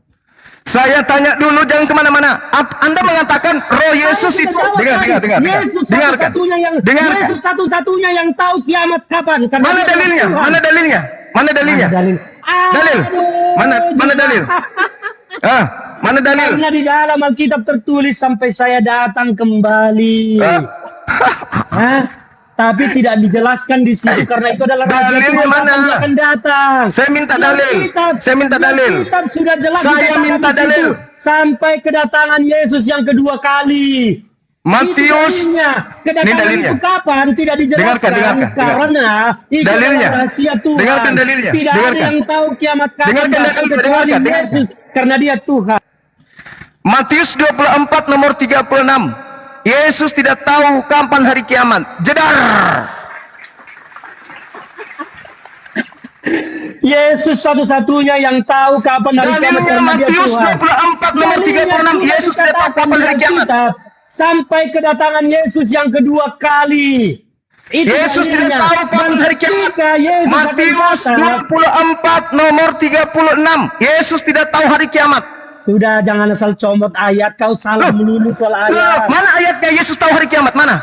D: Saya tanya dulu, jangan kemana-mana. Anda mengatakan roh Yesus
B: Saya
D: itu,
B: sudah jawab
D: dengar,
B: tadi. Yesus
D: dengarkan,
B: satu-satunya yang
D: dengarkan.
B: Yesus satu-satunya yang tahu kiamat kapan. Karena
D: Mana
B: dia
D: dalilnya?
B: Tuhan.
D: Mana dalilnya? Mana dalilnya?
B: Dalil.
D: Dalil. Mana
B: Juga.
D: dalil? Mana dalil?
B: Karena di dalam Alkitab tertulis sampai saya datang kembali. Hah? Tapi tidak dijelaskan di situ karena itu adalah rahasia
D: Dalilnya
B: Tuhan
D: mana?
B: yang akan datang.
D: Saya minta
B: Di
D: dalil.
B: Alkitab-
D: Saya minta
B: di
D: dalil.
B: Alkitab sudah jelas
D: Saya
B: dikatakan
D: minta
B: di situ.
D: dalil.
B: Sampai kedatangan Yesus yang kedua kali.
D: Matius.
B: Itu dalilnya. Kedatangan
D: Ini dalilnya.
B: itu kapan? Tidak dijelaskan.
D: Dengarkan.
B: Karena itu
D: Dalilnya.
B: adalah rahasia Tuhan.
D: Dengarkan dalilnya.
B: Tidak ada
D: Dengarkan.
B: yang tahu kiamat kapan.
D: Dengarkan
B: bahkan
D: dalilnya.
B: kecuali
D: Dengarkan.
B: Yesus. Karena dia Tuhan.
D: Matius 24 nomor 36. Yesus tidak tahu kapan hari kiamat. Jedar.
B: Yesus satu-satunya yang tahu kapan hari kiamat.
D: Dalilnya
B: karena dia
D: Matius
B: Tuhan.
D: 24 nomor
B: Dalilnya
D: 36.
B: sudah
D: Yesus tidak tahu
B: dikatakan
D: kapan hari
B: di
D: kiamat.
B: Alkitab, sampai kedatangan Yesus yang kedua kali. Itu
D: Yesus tidak
B: dalilnya.
D: tahu kapan
B: Dan
D: hari kiamat.
B: ketika Yesus akan
D: Matius
B: datang,
D: 24 nomor 36. Yesus tidak tahu hari kiamat.
B: sudah jangan asal comot ayat, kau salah melulu soal ayat.
D: Mana ayatnya Yesus tahu hari kiamat? Mana?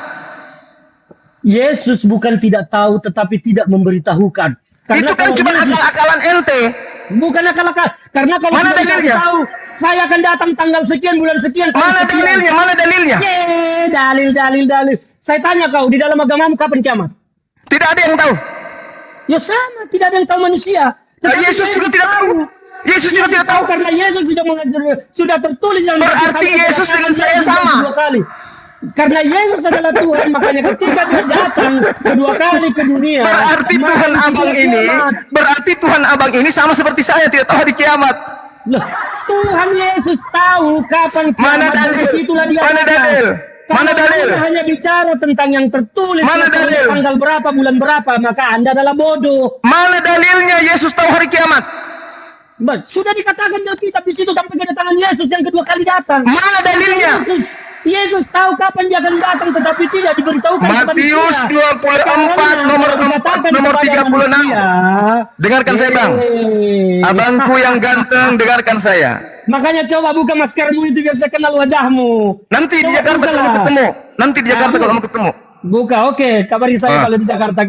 B: Yesus bukan tidak tahu tetapi tidak memberitahukan. Karena
D: Itu kan
B: kalau
D: cuma
B: Yesus-
D: akal-akalan ente.
B: bukan akal-akal. Karena kalau
D: Mana
B: sudah dikasih
D: dalilnya?
B: tahu, saya akan datang tanggal sekian bulan sekian. tahun
D: Mana
B: sekian.
D: dalilnya? Mana dalilnya?
B: Dalil. Saya tanya kau, di dalam agamamu kapan kiamat?
D: Tidak ada yang tahu.
B: Ya sama, tidak ada yang tahu manusia. Tetapi
D: Yesus juga tidak tahu. Yesus juga tidak tahu.
B: karena Yesus sudah mengajar, sudah tertulis dalam
D: Berarti
B: sampai
D: Yesus dengan
B: kedatangan
D: saya
B: Yesus yang
D: sama.
B: kedua kali. Karena Yesus adalah Tuhan, makanya ketika dia datang kedua kali ke dunia,
D: Berarti
B: maka
D: Tuhan
B: itu
D: abang
B: sudah
D: ini,
B: kiamat.
D: berarti Tuhan abang ini sama seperti saya tidak tahu hari kiamat.
B: Loh, Tuhan Yesus tahu kapan kiamat.
D: Mana
B: dan
D: dalil?
B: disitulah dia
D: Mana
B: datang.
D: dalil?
B: Kalau
D: Mana dalil?
B: Anda hanya bicara tentang yang tertulis
D: Mana dalil?
B: tanggal berapa, bulan berapa, maka Anda adalah bodoh.
D: Mana dalilnya Yesus tahu hari kiamat?
B: Sudah dikatakan di Alkitab di situ sampai kedatangan Yesus yang kedua kali datang.
D: Mana dalilnya?
B: Yesus tahu kapan dia akan datang tetapi tidak diberitahukan kepada
D: Matius
B: manusia.
D: 24 nomor
B: Karena
D: 4
B: dikatakan
D: nomor
B: kepada
D: 36.
B: manusia,
D: Dengarkan saya, Bang. Abangku yang ganteng, dengarkan saya.
B: Makanya coba buka maskermu itu biar saya kenal wajahmu.
D: Nanti di
B: Coba
D: Jakarta
B: buka
D: kalau
B: lah.
D: ketemu. Nanti di Jakarta
B: Aduh.
D: kalau mau ketemu.
B: Buka, oke. Kabari saya kalau di Jakarta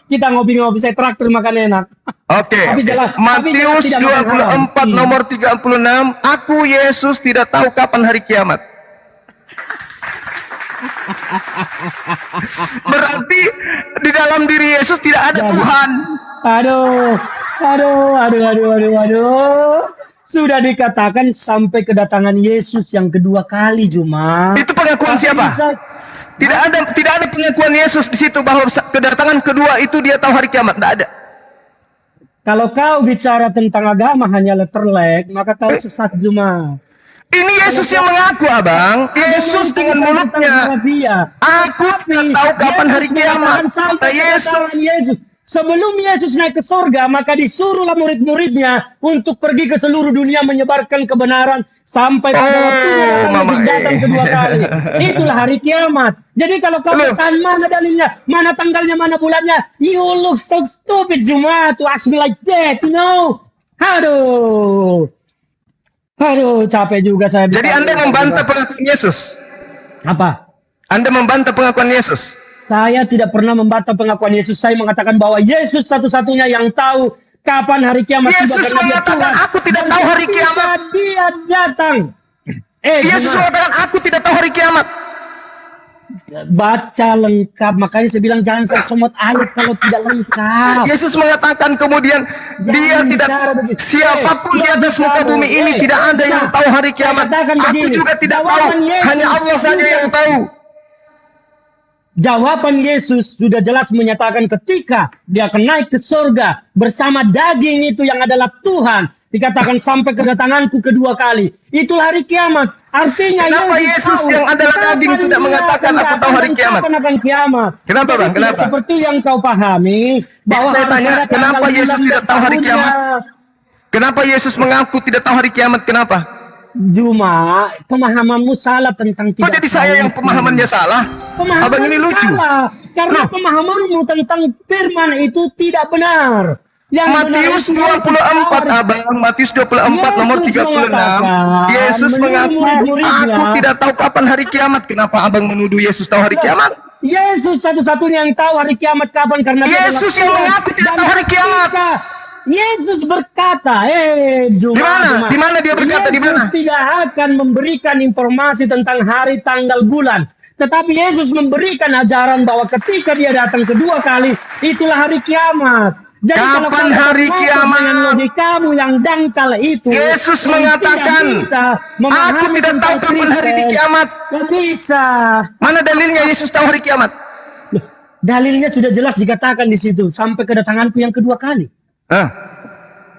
B: kita ngopi-ngopi, saya traktir makan enak.
D: Oke.
B: Tapi jelas- tapi jelas
D: Matius
B: tidak makan
D: 24
B: haram.
D: nomor 36. Aku Yesus tidak tahu kapan hari kiamat. Berarti di dalam diri Yesus tidak ada Tuhan.
B: Aduh. Sudah dikatakan sampai kedatangan Yesus yang kedua kali, Juma.
D: Itu pengakuan siapa? Tidak ada pengakuan Yesus di situ bahwa kedatangan kedua itu dia tahu hari kiamat. Tidak ada.
B: Kalau kau bicara tentang agama hanya letterlek, maka kau sesat, Juma.
D: Ini Yesus yang mengaku, Abang. Yesus dengan mulutnya. Aku tidak tahu kapan hari kiamat. Kata Yesus.
B: Sebelum Yesus naik ke sorga, maka disuruhlah murid-muridnya untuk pergi ke seluruh dunia menyebarkan kebenaran sampai pada waktunya
D: Mama
B: Yesus datang kedua kali. Itulah hari kiamat. Jadi kalau kau bertanya mana dalilnya, mana tanggalnya, mana bulannya, you look so stupid, Juma, to ask me like that, you know. Aduh, capek juga saya.
D: Jadi Anda membantah pengakuan Yesus?
B: Apa?
D: Anda membantah pengakuan Yesus?
B: Saya tidak pernah membantah pengakuan Yesus. Saya mengatakan bahwa Yesus satu-satunya yang tahu kapan hari kiamat.
D: Yesus mengatakan, aku tidak tahu hari kiamat.
B: Dia datang.
D: Yesus mengatakan, aku tidak tahu hari kiamat.
B: Baca lengkap. Makanya saya bilang jangan saya comot ayat kalau tidak lengkap.
D: Yesus mengatakan kemudian, dia tidak, siapapun di atas muka bumi ini tidak ada yang tahu hari kiamat. Aku juga tidak tahu, hanya Allah saja yang tahu.
B: Jawaban Yesus sudah jelas menyatakan ketika dia akan naik ke surga bersama daging itu yang adalah Tuhan. Dikatakan sampai kedatanganku kedua kali. Itulah hari kiamat. Artinya
D: kenapa Yesus yang adalah daging tidak mengatakan aku tahu hari kiamat?
B: Kapan akan kiamat?
D: Kenapa, Bang?
B: Tidak
D: Kenapa?
B: seperti yang kau pahami bahwa
D: Saya
B: harus
D: tanya,
B: ada
D: kenapa
B: tanggal,
D: Yesus
B: bulan,
D: tidak
B: dan
D: tahu hari
B: tahunnya.
D: kiamat? Kenapa Yesus mengaku tidak tahu hari kiamat? Kenapa?
B: Cuma pemahamanmu salah tentang
D: Kok
B: tidak
D: jadi saya yang
B: tahu.
D: pemahamannya salah?
B: Pemahaman
D: Abang ini lucu.
B: salah. Karena pemahamanmu tentang firman itu tidak benar. Yang
D: Matius 24 abang, Matius 24 nomor 36. Yesus mengaku, aku tidak tahu kapan hari kiamat. Kenapa abang menuduh Yesus tahu hari kiamat?
B: Yesus satu-satunya yang tahu hari kiamat kapan, karena dia
D: Yesus
B: adalah
D: yang
B: Tuhan.
D: mengaku tidak
B: Dan
D: tahu hari kiamat.
B: ketika Yesus berkata,
D: Di mana dia berkata, di mana?
B: Yesus tidak akan memberikan informasi tentang hari, tanggal, bulan. Tetapi Yesus memberikan ajaran bahwa ketika dia datang kedua kali, itulah hari kiamat. Jadi
D: Kapan
B: kalau
D: hari
B: kamu
D: kiamat?
B: dengan logikamu yang dangkal itu,
D: Yesus
B: yang
D: mengatakan,
B: tidak bisa
D: aku
B: memahami
D: tidak tahu
B: tentang
D: kapan hari di
B: Kristen,
D: kiamat.
B: nggak bisa.
D: Mana dalilnya Yesus tahu hari kiamat?
B: Loh, dalilnya sudah jelas dikatakan di situ, sampai kedatanganku yang kedua kali.
D: Hah?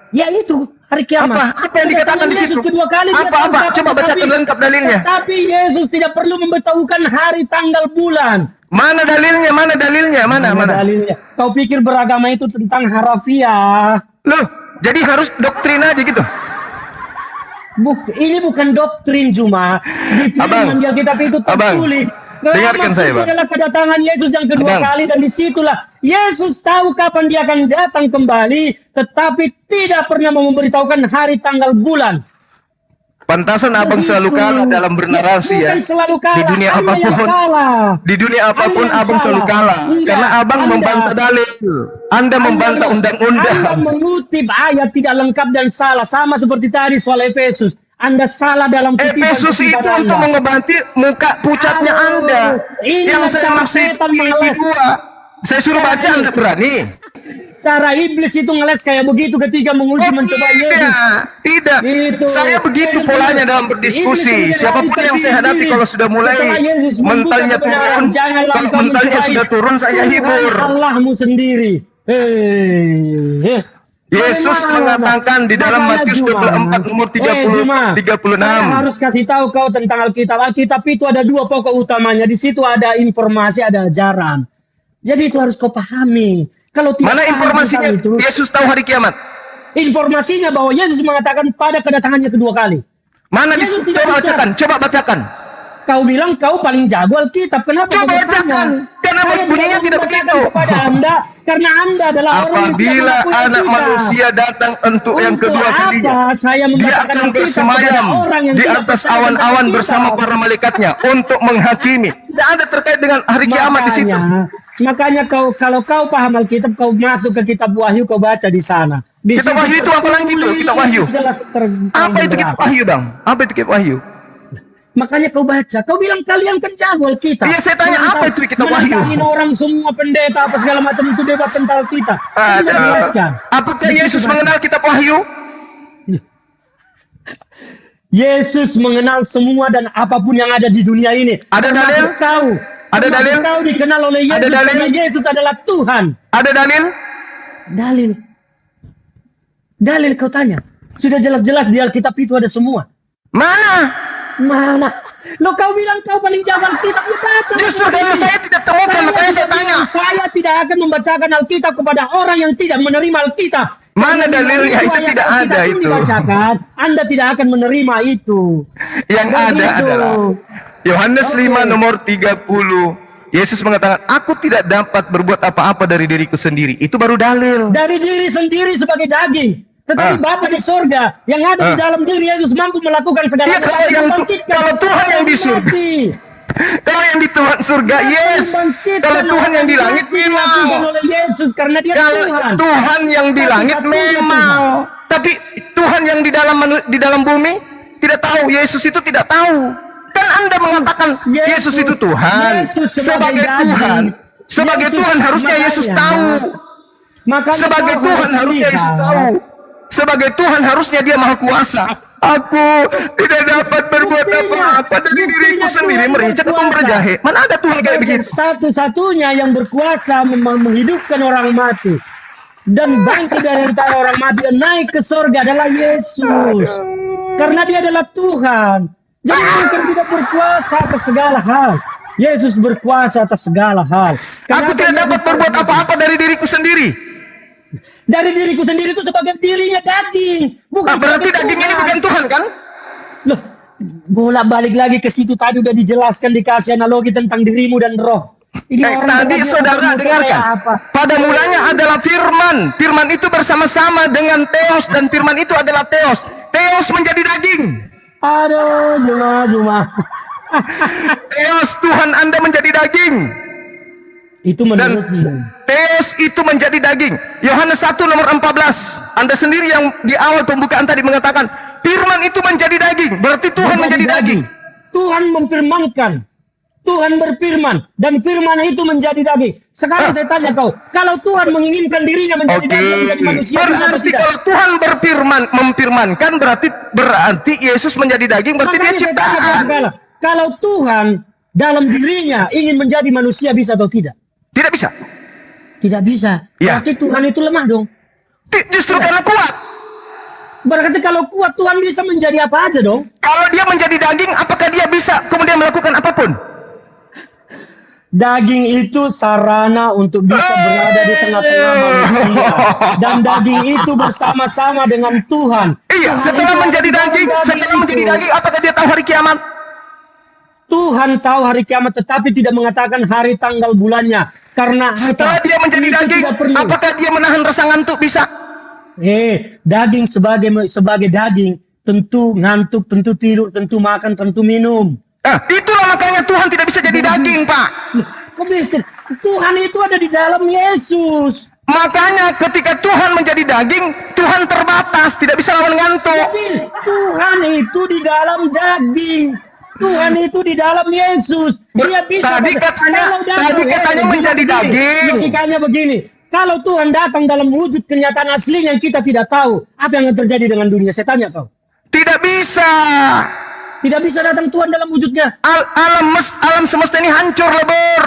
B: Ya itu hari kiamat.
D: Apa yang dikatakan di situ?
B: Yesus kedua kali dia
D: Apa?
B: tahu kapan,
D: Coba bacakan lengkap dalilnya.
B: Tapi Yesus tidak perlu memberitahukan hari, tanggal, bulan.
D: Mana dalilnya? Mana dalilnya? Mana?
B: Dalilnya? Kau pikir beragama itu tentang harafiah?
D: Loh, jadi harus doktrin aja gitu.
B: Ini bukan doktrin cuma di
D: Abang,
B: firman Alkitab itu tertulis.
D: dengarkan saya,
B: Itu
D: Bang.
B: adalah kedatangan Yesus yang kedua
D: Abang.
B: kali, dan disitulah Yesus tahu kapan dia akan datang kembali, tetapi tidak pernah memberitahukan hari, tanggal, bulan.
D: Pantasan abang selalu kalah dalam bernarasi ya.
B: Bukan selalu kalah.
D: Di dunia
B: Anda yang
D: apapun.
B: salah.
D: Di dunia apapun
B: Anda yang
D: abang selalu
B: salah.
D: kalah.
B: Enggak,
D: Karena abang
B: Anda-
D: membantah dalil. Anda membantah
B: Anda
D: undang-undang.
B: mengutip ayat tidak lengkap dan salah, sama seperti tadi soal Efesus. Anda salah dalam kutipan
D: Efesus itu
B: Anda.
D: untuk mengobati muka pucatnya
B: Aduh,
D: Anda.
B: ini
D: Yang saya
B: cara
D: maksud
B: setan
D: Filipi
B: mengeles.
D: 2. Saya suruh baca Anda berani.
B: Cara iblis itu ngeles kayak begitu ketika menguji mencoba Yesus.
D: Tidak.
B: Itu.
D: Saya begitu
B: Yesus
D: polanya
B: itu.
D: dalam berdiskusi.
B: Iblis
D: Siapapun
B: itu
D: yang saya hadapi
B: sendiri.
D: kalau sudah mulai
B: Setelah Yesus
D: mentalnya
B: membuka kebenaran,
D: turun.
B: janganlah
D: Kalau
B: engkau
D: mentalnya
B: mencobai
D: sudah turun saya
B: Tuhan
D: hibur.
B: Allahmu sendiri.
D: Yesus mengatakan di dalam
B: Makanya
D: Matius
B: Juma,
D: 24 nomor 30
B: Juma,
D: 36.
B: Saya harus kasih tahu kau tentang Alkitab. Alkitab itu ada dua pokok utamanya. Di situ ada informasi, ada ajaran. Jadi itu harus kau pahami. Kalau tidak
D: Mana
B: paham
D: informasinya
B: tentang itu,
D: Yesus tahu hari kiamat?
B: informasinya bahwa Yesus mengatakan pada kedatangannya kedua kali.
D: Mana
B: Yesus tidak
D: coba
B: bisa.
D: bacakan, coba bacakan.
B: Kau bilang kau paling jago Alkitab. Kenapa?
D: Coba
B: kau bertanya?
D: bacakan. Kenapa
B: Saya
D: bunyinya tidak
B: membacakan
D: begitu?
B: kepada Anda karena Anda adalah orang yang tidak
D: Apabila
B: mengakui
D: anak
B: Alkitab.
D: manusia datang untuk yang kedua
B: apa
D: kalinya,
B: saya
D: dia
B: membacakan
D: akan
B: Alkitab
D: bersemayam
B: kepada orang yang
D: di
B: tidak
D: atas
B: percaya tentang
D: awan-awan
B: Alkitab?
D: bersama para malaikatnya untuk menghakimi. Tidak ada terkait dengan hari kiamat di situ.
B: Makanya kalau kau paham Alkitab, kau masuk ke kitab Wahyu, kau baca di sana. Di
D: Kitab
B: situ
D: Wahyu itu apa lagi tuh? Kitab Wahyu.
B: jelas
D: Apa itu kitab Wahyu, Bang? Apa itu kitab Wahyu?
B: Makanya kau baca, kau bilang kalian kan jago Alkitab.
D: Iya, saya tanya, apa itu kitab Wahyu?
B: Menantangin orang semua pendeta apa segala macam itu debat tentang Alkitab. Saya
D: Ada.
B: jelaskan.
D: Apakah
B: Di situ
D: Yesus
B: baca.
D: mengenal kitab Wahyu?
B: Yesus mengenal semua dan apapun yang ada di dunia ini.
D: Ada
B: Termasuk
D: dalil?
B: Kau.
D: Ada
B: Termasuk
D: dalil?
B: Kau dikenal oleh Yesus
D: Ada dalil?
B: karena Yesus adalah Tuhan.
D: Ada dalil?
B: Dalil kau tanya. Sudah jelas-jelas di Alkitab itu ada semua.
D: Mana?
B: Mana? Lo kau bilang kau paling jago Alkitab, lu baca.
D: Justru karena saya tidak temukan, makanya saya tanya.
B: Saya tidak akan membacakan Alkitab kepada orang yang tidak menerima Alkitab.
D: Mana
B: Karena
D: dalilnya?
B: begitu
D: Itu
B: ayat
D: tidak
B: Alkitab
D: ada
B: pun
D: itu.
B: dibacakan, Anda tidak akan menerima itu.
D: Yang ada
B: Begitu.
D: adalah Yohanes
B: Oke.
D: 5 nomor 30. Yesus mengatakan, aku tidak dapat berbuat apa-apa dari diriku sendiri. Itu baru dalil.
B: Dari diri sendiri sebagai daging. Tetapi Bapa di sorga yang ada di dalam diri Yesus mampu melakukan segala
D: Iya, kalau yang
B: Membangkitkan
D: kalau Tuhan yang di surga.
B: mati.
D: Kalau yang di Tuhan surga, yes.
B: Membangkitkan
D: Kalau Tuhan yang di
B: orang
D: langit,
B: mati dilakukan
D: memang.
B: oleh Yesus karena dia
D: Kalau
B: Tuhan.
D: Tuhan yang di langit
B: Satu-satunya
D: memang. Tapi Tuhan yang di dalam bumi tidak tahu. Yesus itu tidak tahu. Kan Anda mengatakan Yesus itu Tuhan.
B: Yesus
D: Sebagai
B: daging.
D: Tuhan. Sebagai
B: Yesus
D: Tuhan harusnya Yesus
B: makanya.
D: tahu.
B: Makanya
D: Sebagai
B: kau
D: Tuhan
B: harus
D: harusnya Yesus
B: lihat.
D: tahu. Sebagai Tuhan harusnya dia maha kuasa. Aku tidak dapat berbuat apa-apa dari diriku sendiri, merincak atau berjahe. Mana ada Tuhan kayak begitu?
B: Satu-satunya yang berkuasa menghidupkan orang mati dan bangkit dari antara orang mati dan naik ke sorga adalah Yesus. Karena dia adalah Tuhan. Jadi bukan tidak berkuasa atas segala hal. Yesus berkuasa atas segala hal.
D: Aku
B: Kenapa
D: tidak dapat
B: Yesus
D: berbuat apa-apa dari diriku sendiri.
B: Dari diriku sendiri itu sebagai dirinya daging. Bukan
D: Berarti
B: sebagai
D: daging ini
B: Tuhan.
D: bukan Tuhan kan?
B: Loh, bolak balik lagi ke situ tadi udah dijelaskan, dikasih analogi tentang dirimu dan roh. Ini orang
D: Tadi
B: bertanya
D: saudara
B: ketemu
D: dengarkan.
B: saya apa?
D: Pada mulanya adalah firman. Firman itu bersama-sama dengan Theos dan firman itu adalah Theos. Theos menjadi daging.
B: Aduh, Juma.
D: Theos Tuhan Anda menjadi daging.
B: Itu menurutmu.
D: Theos itu menjadi daging. Yohanes 1 nomor 14. Anda sendiri yang di awal pembukaan tadi mengatakan firman itu menjadi daging. Berarti Tuhan menjadi daging.
B: Tuhan memfirmankan. Tuhan berfirman dan firman itu menjadi daging. Sekarang saya tanya kau, kalau Tuhan menginginkan dirinya menjadi daging, menjadi manusia, bisa atau
D: Berarti
B: tidak?
D: kalau Tuhan memfirmankan berarti Yesus menjadi daging, berarti dia
B: Makanya saya tanya kau
D: ciptaan.
B: segala. Kalau Tuhan dalam dirinya ingin menjadi manusia, bisa atau tidak?
D: Tidak bisa.
B: Tidak bisa.
D: Ya.
B: Berarti Tuhan itu lemah dong.
D: Justru karena kuat.
B: Berarti kalau kuat Tuhan bisa menjadi apa aja dong?
D: Kalau dia menjadi daging, apakah dia bisa kemudian melakukan apapun?
B: Daging itu sarana untuk bisa berada di tengah-tengah manusia. Dan daging itu bersama-sama dengan Tuhan.
D: Iya,
B: Tuhan
D: setelah
B: itu
D: menjadi
B: ada di dalam
D: daging,
B: itu.
D: apakah dia tahu hari kiamat?
B: Tuhan tahu hari kiamat, tetapi tidak mengatakan hari, tanggal, bulannya. Karena
D: Setelah
B: apa?
D: dia menjadi
B: Itu
D: daging,
B: tidak perlu.
D: apakah dia menahan rasa ngantuk? Bisa.
B: Daging sebagai daging, tentu ngantuk, tentu tidur, tentu makan, tentu minum.
D: Itulah makanya Tuhan tidak bisa jadi daging, Pak.
B: Kok bisa? Tuhan itu ada di dalam Yesus.
D: Makanya ketika Tuhan menjadi daging, Tuhan terbatas, tidak bisa lawan ngantuk.
B: Tapi Tuhan itu di dalam daging. Tuhan itu di dalam Yesus. Dia bisa.
D: Tadi katanya menjadi daging.
B: Logikanya begini. Kalau Tuhan datang dalam wujud kenyataan aslinya yang kita tidak tahu, apa yang akan terjadi dengan dunia? Saya tanya kau.
D: Tidak bisa.
B: Tidak bisa datang Tuhan dalam wujudnya.
D: Alam semesta ini hancur lebur.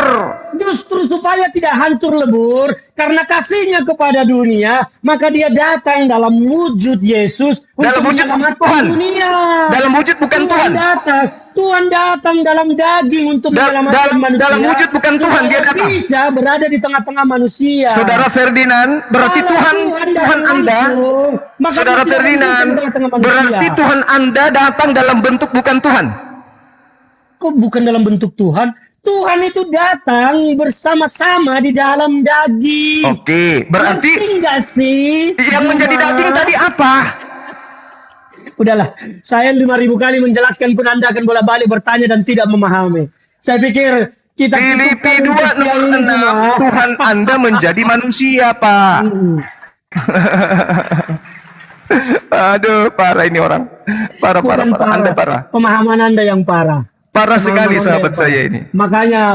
B: Justru supaya tidak hancur lebur, karena kasihnya kepada dunia, maka dia datang dalam wujud Yesus
D: Dalam
B: untuk
D: wujud
B: menyelamatkan
D: Tuhan.
B: dunia.
D: Dalam wujud bukan Tuhan.
B: Tuhan datang dalam daging untuk menyelamatkan manusia.
D: Dalam wujud bukan Tuhan, dia
B: supaya
D: datang.
B: bisa berada di tengah-tengah manusia.
D: Saudara Ferdinand, berarti
B: Kalau
D: Tuhan
B: datang
D: Anda,
B: langsung, maka
D: Saudara
B: dia tidak
D: Ferdinand,
B: mungkin di tengah-tengah manusia.
D: berarti Tuhan Anda datang dalam bentuk bukan Tuhan.
B: Kok bukan dalam bentuk Tuhan? Tuhan itu datang bersama-sama di dalam daging.
D: Oke, berarti
B: Ngerti nggak sih?
D: yang menjadi daging tadi apa?
B: Udahlah, saya 5.000 kali menjelaskan pun Anda akan bolak-balik bertanya dan tidak memahami. Saya pikir kita
D: Filipi 2
B: cukupkan untuk
D: nomor
B: siang ini
D: 6,
B: semua.
D: Tuhan Anda menjadi manusia, Pak. Aduh, parah ini orang. Parah.
B: Bukan
D: Anda parah.
B: Pemahaman Anda yang parah.
D: Parah sekali
B: Pemahaman
D: sahabat
B: Anda yang
D: saya
B: parah.
D: ini.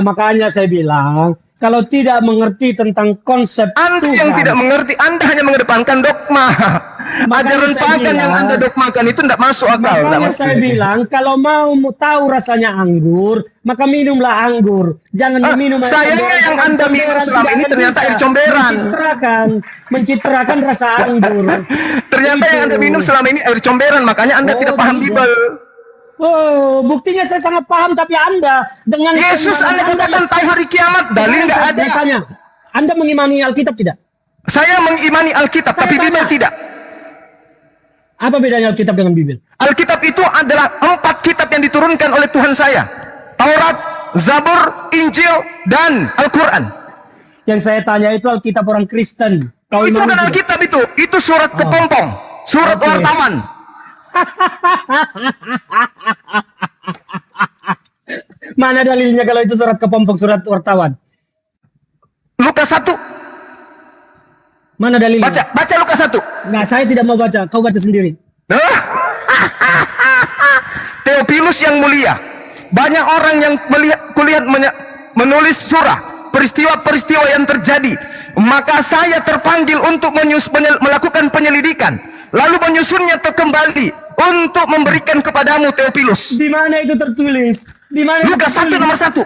B: Makanya saya bilang, kalau tidak mengerti tentang konsep
D: Anda
B: Tuhan,
D: yang tidak mengerti, Anda hanya mengedepankan dogma. Ajaran
B: saya
D: pagan yang
B: bilang-
D: Anda dogmakan itu tidak masuk akal. tidak
B: makanya
D: masuk.
B: saya bilang, kalau mau tahu rasanya anggur, maka minumlah anggur. Jangan diminum air
D: sayangnya
B: comberan.
D: yang Anda minum
B: Comberan
D: selama
B: tidak
D: ini
B: akan
D: ternyata
B: bisa
D: air comberan.
B: mencitrakan rasa anggur.
D: Ternyata yang Anda minum selama ini air comberan, makanya Anda
B: Oh,
D: tidak paham
B: tidak.
D: Bible.
B: Oh, buktinya saya sangat paham, tapi Anda dengan
D: Yesus Anda katakan tahu hari kiamat, dalil nggak ada.
B: Saya tanya, Anda mengimani Alkitab tidak?
D: Saya mengimani Alkitab,
B: Saya
D: tapi
B: tanya.
D: Bible tidak.
B: Apa bedanya Alkitab dengan Bible?
D: Alkitab itu adalah 4 kitab yang diturunkan oleh Tuhan saya. Taurat, Zabur, Injil, dan Al-Quran.
B: Yang saya tanya itu Alkitab orang Kristen. Kau
D: Itu
B: imani
D: bukan
B: tidak?
D: Alkitab itu surat kepompong, surat
B: Oke.
D: wartawan.
B: Mana dalilnya kalau itu surat kepompong, surat wartawan?
D: Lukas 1,
B: Mana dalilnya?
D: baca Lukas 1.
B: Nggak, saya tidak mau baca. Kau baca sendiri.
D: Theophilus yang mulia, banyak orang yang kulihat menulis surah peristiwa-peristiwa yang terjadi, maka saya terpanggil untuk melakukan penyelidikan, lalu menyusunnya kembali untuk memberikan kepadamu Theophilus.
B: Di mana itu tertulis? Di mana? itu
D: Lukas 1
B: tertulis?
D: nomor 1.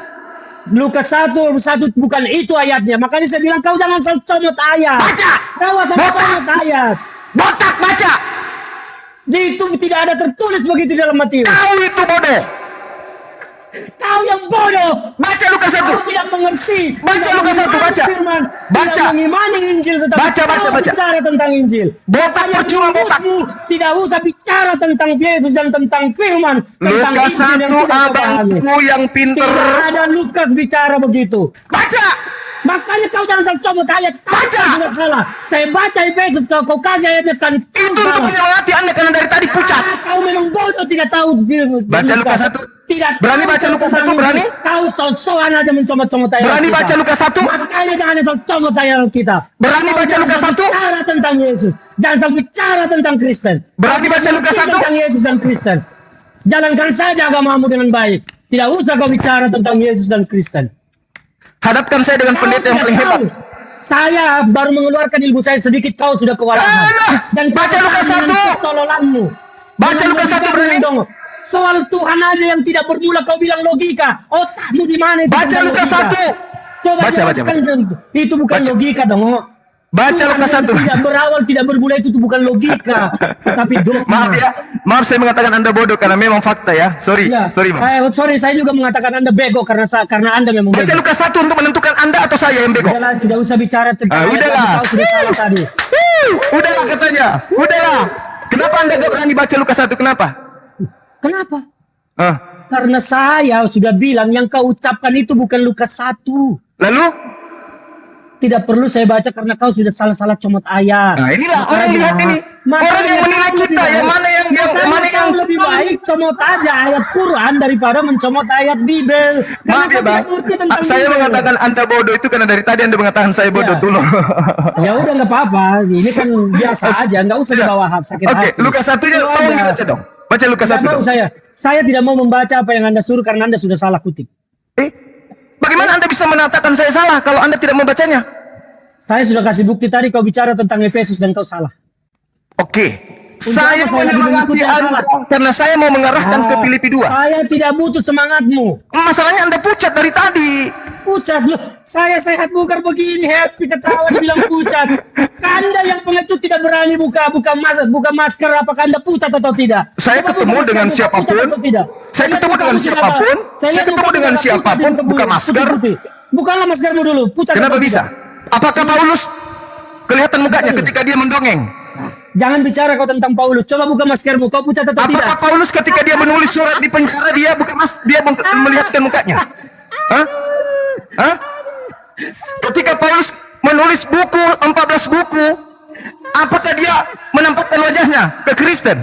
B: Lukas 1 bukan itu ayatnya. Makanya saya bilang kau jangan asal comot ayat.
D: Baca!
B: Kau asal
D: Botak!
B: comot ayat.
D: Botak, baca!
B: Itu tidak ada tertulis begitu dalam Matius.
D: Kau itu bodoh.
B: Kau yang bodoh.
D: Baca Lukas 1.
B: Kau tidak mengerti.
D: Baca
B: Tidak
D: Lukas 1,
B: mengimani
D: baca.
B: firman,
D: Baca.
B: Tidak mengimani Injil, tetapi
D: Baca, baca,
B: kau
D: baca.
B: bicara tentang Injil.
D: Botak
B: Makanya
D: percuma, botak.
B: mulutmu tidak usah bicara tentang Yesus dan tentang firman. Tentang
D: Lukas
B: Injil yang
D: 1
B: tidak kau pahami.
D: abangku yang pinter.
B: Tidak ada Lukas bicara begitu.
D: Baca.
B: Makanya kau jangan salah comot ayat. Kau
D: Baca.
B: juga salah. Saya baca Efesus, kau kasih ayatnya kan. Kau
D: Itu untuk
B: salah.
D: menyemangati Anda karena dari tadi pucat.
B: Kau memang bodoh, tidak tahu.
D: Baca Lukas 1.
B: Tidak
D: Berani
B: tahu
D: baca Lukas 1,
B: tentang
D: berani?
B: Injil. Kau soal aja mencomot-comot ayat.
D: Berani
B: kita.
D: baca Lukas 1?
B: Makanya jangan asal comot ayat kita.
D: Berani
B: Kau
D: baca
B: jangan
D: Lukas 1?
B: bicara tentang Yesus. Jangan asal bicara tentang Kristen.
D: Berani baca Lukas 1?
B: Tentang Yesus dan Kristen. Jalankan saja agamamu dengan baik. Tidak usah kau bicara tentang Yesus dan Kristen.
D: Hadapkan saya dengan pendeta yang
B: Kau
D: paling
B: tidak
D: hebat.
B: tahu. Saya baru mengeluarkan ilmu saya sedikit, kau sudah kewalahan.
D: Alah, baca Lukas 1.
B: Ketololanmu.
D: Baca Lukas 1 berani.
B: Soal Tuhan aja yang tidak bermula kau bilang logika. Otakmu di mana itu?
D: Baca
B: tentang
D: Lukas
B: logika?
D: 1.
B: Coba
D: Baca, baca,
B: jelaskan, itu bukan
D: Baca.
B: logika dong.
D: Baca
B: Tuhan
D: Lukas
B: yang
D: 1.
B: Tidak berawal, tidak bermula itu bukan logika, tapi dogma.
D: Maaf ya. Maaf saya mengatakan Anda bodoh karena memang fakta ya. Sorry.
B: Ya,
D: Sorry, Bang.
B: saya juga mengatakan Anda bego karena Anda memang
D: Baca
B: bego.
D: Lukas 1 untuk menentukan Anda atau saya yang bego.
B: Udahlah, tidak usah bicara tentang ayat
D: udahlah.
B: yang kau sudah salah tadi.
D: Udahlah katanya. Udahlah. Kenapa Anda gak berani baca Lukas 1? Kenapa?
B: Kenapa?
D: Ah.
B: Karena saya sudah bilang yang kau ucapkan itu bukan Lukas 1.
D: Lalu?
B: Tidak perlu saya baca karena kau sudah salah-salah comot ayat.
D: Nah, inilah
B: Makanya-
D: orang lihat ini. Orang yang menilai
B: kau
D: kita
B: lebih
D: yang
B: baik-
D: mana yang
B: makanya
D: mana yang
B: kau lebih baik comot aja ayat Quran daripada mencomot ayat Bibel. Karena
D: Maaf ya
B: kau
D: Bang,
B: tidak ngerti tentang
D: saya
B: Bibel.
D: mengatakan Anda bodoh itu karena dari tadi Anda mengatakan saya bodoh
B: Ya.
D: dulu.
B: Ya udah nggak apa-apa, ini kan biasa aja, nggak usah dibawa sakit
D: Oke,
B: hati.
D: Lukas 1-nya
B: Kalau
D: tolong
B: Anda-
D: dibaca dong. Baca Lukas
B: Tidak
D: 1
B: mau
D: dong.
B: saya tidak mau membaca apa yang Anda suruh karena Anda sudah salah kutip.
D: Bagaimana Anda bisa mengatakan saya salah kalau Anda tidak membacanya?
B: Saya sudah kasih bukti tadi kau bicara tentang Efesus dan kau salah.
D: Oke.
B: Untuk
D: Saya
B: apa saya lagi
D: menyemangati
B: mengikuti yang
D: Anda
B: salah?
D: karena saya mau mengarahkan ke Filipi 2.
B: Saya tidak butuh semangatmu.
D: Masalahnya Anda pucat dari tadi.
B: Pucat loh. Saya sehat bukan begini, happy ketawa bilang pucat. Anda yang pengecut tidak berani buka masker, apakah Anda pucat atau tidak?
D: Saya
B: Coba
D: ketemu
B: buka masker,
D: dengan
B: buka
D: siapapun.
B: pucat atau tidak?
D: Saya ketemu
B: lihat
D: dengan
B: mukamu tidak
D: siapapun.
B: ada.
D: Saya
B: lihat
D: ketemu
B: mukamu
D: dengan
B: tidak ada
D: siapapun,
B: pucat,
D: buka
B: putih,
D: masker.
B: putih. Bukalah maskermu dulu. Pucat
D: Kenapa
B: atau
D: bisa?
B: tidak?
D: Apakah Paulus kelihatan mukanya ketika dia mendongeng?
B: Jangan bicara kau tentang Paulus. Coba buka maskermu. Kau pucat atau tidak?
D: Apakah Paulus ketika dia menulis surat di penjara dia melihatkan mukanya? Hah? Hah? Ketika Paulus menulis buku 14 buku, apakah dia menampakkan wajahnya ke Kristen?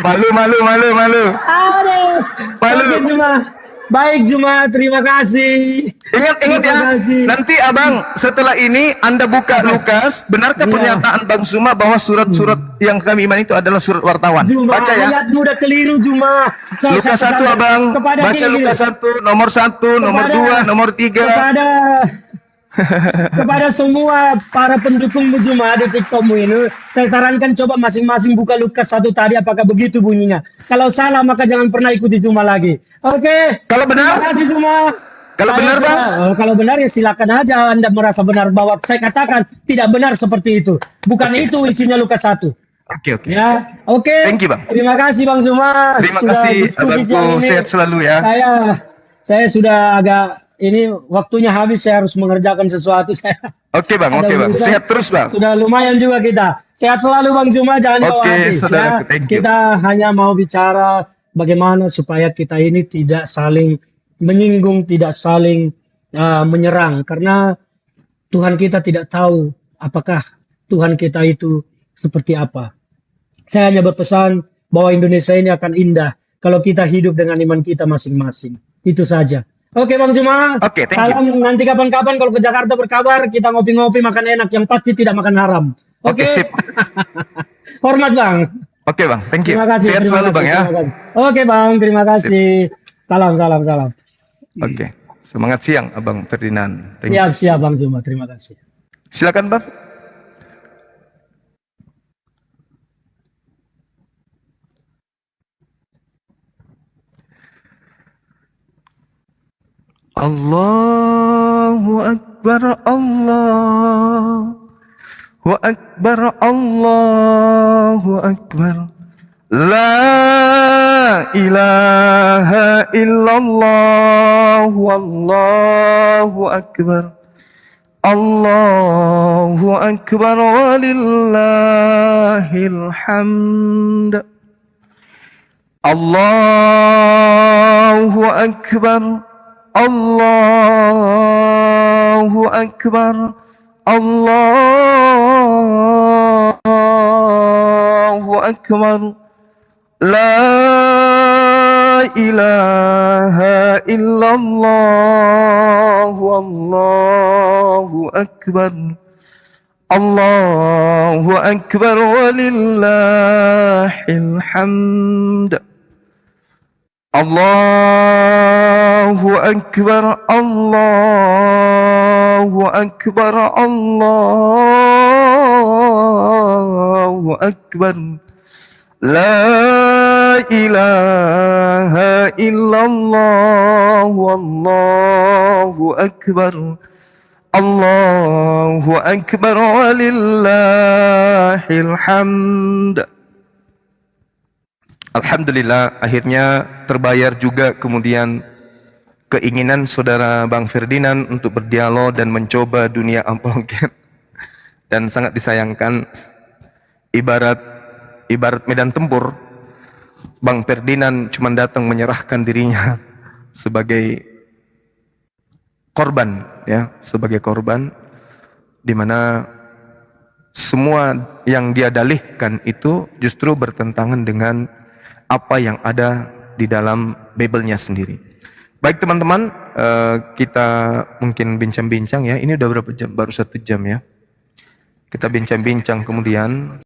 D: Malu.
B: Aduh.
D: Malu.
B: Oke, Juma. Baik Juma, terima kasih.
D: Ingat ya,
B: Terima kasih.
D: nanti abang setelah ini Anda buka Lukas, benarkah
B: Iya.
D: pernyataan Bang Suma bahwa surat-surat yang kami iman itu adalah surat wartawan?
B: Juma,
D: Baca ya.
B: ayatmu udah keliru Juma.
D: Lukas 1 abang, baca Lukas 1, nomor 1, nomor 2, nomor 3.
B: Kepada semua para pendukungmu Juma di TikTokmu ini, saya sarankan coba masing-masing buka Lukas 1 tadi apakah begitu bunyinya. Kalau salah maka jangan pernah ikuti Juma lagi. Oke.
D: Kalau benar?
B: Terima kasih Juma.
D: Kalau benar, Bang?
B: Kalau benar ya silakan aja Anda merasa benar bahwa saya katakan tidak benar seperti itu. Bukan itu isinya Lukas 1.
D: Oke.
B: Ya, oke.
D: Thank you, Bang.
B: Terima kasih Bang Zuma.
D: Terima
B: Sudah
D: kasih,
B: diskusi
D: abangku.
B: siang ini.
D: Sehat selalu ya.
B: Saya sudah agak ini waktunya habis, saya harus mengerjakan sesuatu. Saya
D: Oke Bang,
B: ada
D: oke Bang.
B: urusan.
D: Sehat terus Bang.
B: Sudah lumayan juga kita. Sehat selalu Bang Zuma, jangan bawa
D: Oke,
B: hati.
D: saudaraku, thank you.
B: Kita hanya mau bicara bagaimana supaya kita ini tidak saling menyinggung, tidak saling menyerang, karena Tuhan kita tidak tahu apakah Tuhan kita itu seperti apa. Saya hanya berpesan bahwa Indonesia ini akan indah kalau kita hidup dengan iman kita masing-masing. Itu saja. Oke Bang Zuma.
D: Oke, thank you.
B: Salam, nanti kapan-kapan kalau ke Jakarta berkabar, kita ngopi-ngopi makan enak yang pasti tidak makan haram.
D: Oke, sip.
B: Hormat Bang.
D: Oke Bang, thank you.
B: Terima kasih.
D: Sehat
B: terima
D: selalu
B: kasih,
D: Bang ya.
B: terima kasih. Oke Bang, terima kasih. Salam.
D: Oke. Semangat siang Abang Ferdinand. Thank you.
B: Siap Bang Zuma, terima kasih.
D: Silakan Bang. Allahu Akbar, Allahu Akbar, Allahu Akbar. La ilaha illallah wallahu akbar. Allahu akbar walillahil hamd. Allahu akbar. Allahu akbar. Allahu akbar. La ilaha illallah wallahu akbar. Allahu akbar walillahil hamd. Allahu akbar. Allahu akbar. Allahu akbar. La ilaha illallah wallahu akbar. Allahu akbar walillahil hamd. Alhamdulillah, akhirnya terbayar juga kemudian keinginan saudara Bang Ferdinand untuk berdialog dan mencoba dunia amploket. Dan sangat disayangkan, ibarat medan tempur, Bang Ferdinand cuma datang menyerahkan dirinya sebagai korban, ya, sebagai korban, di mana semua yang dia dalihkan itu justru bertentangan dengan apa yang ada di dalam Bible-nya sendiri. Baik teman-teman, kita mungkin bincang-bincang ya. Ini udah berapa jam? Baru 1 jam ya. Kita bincang-bincang kemudian.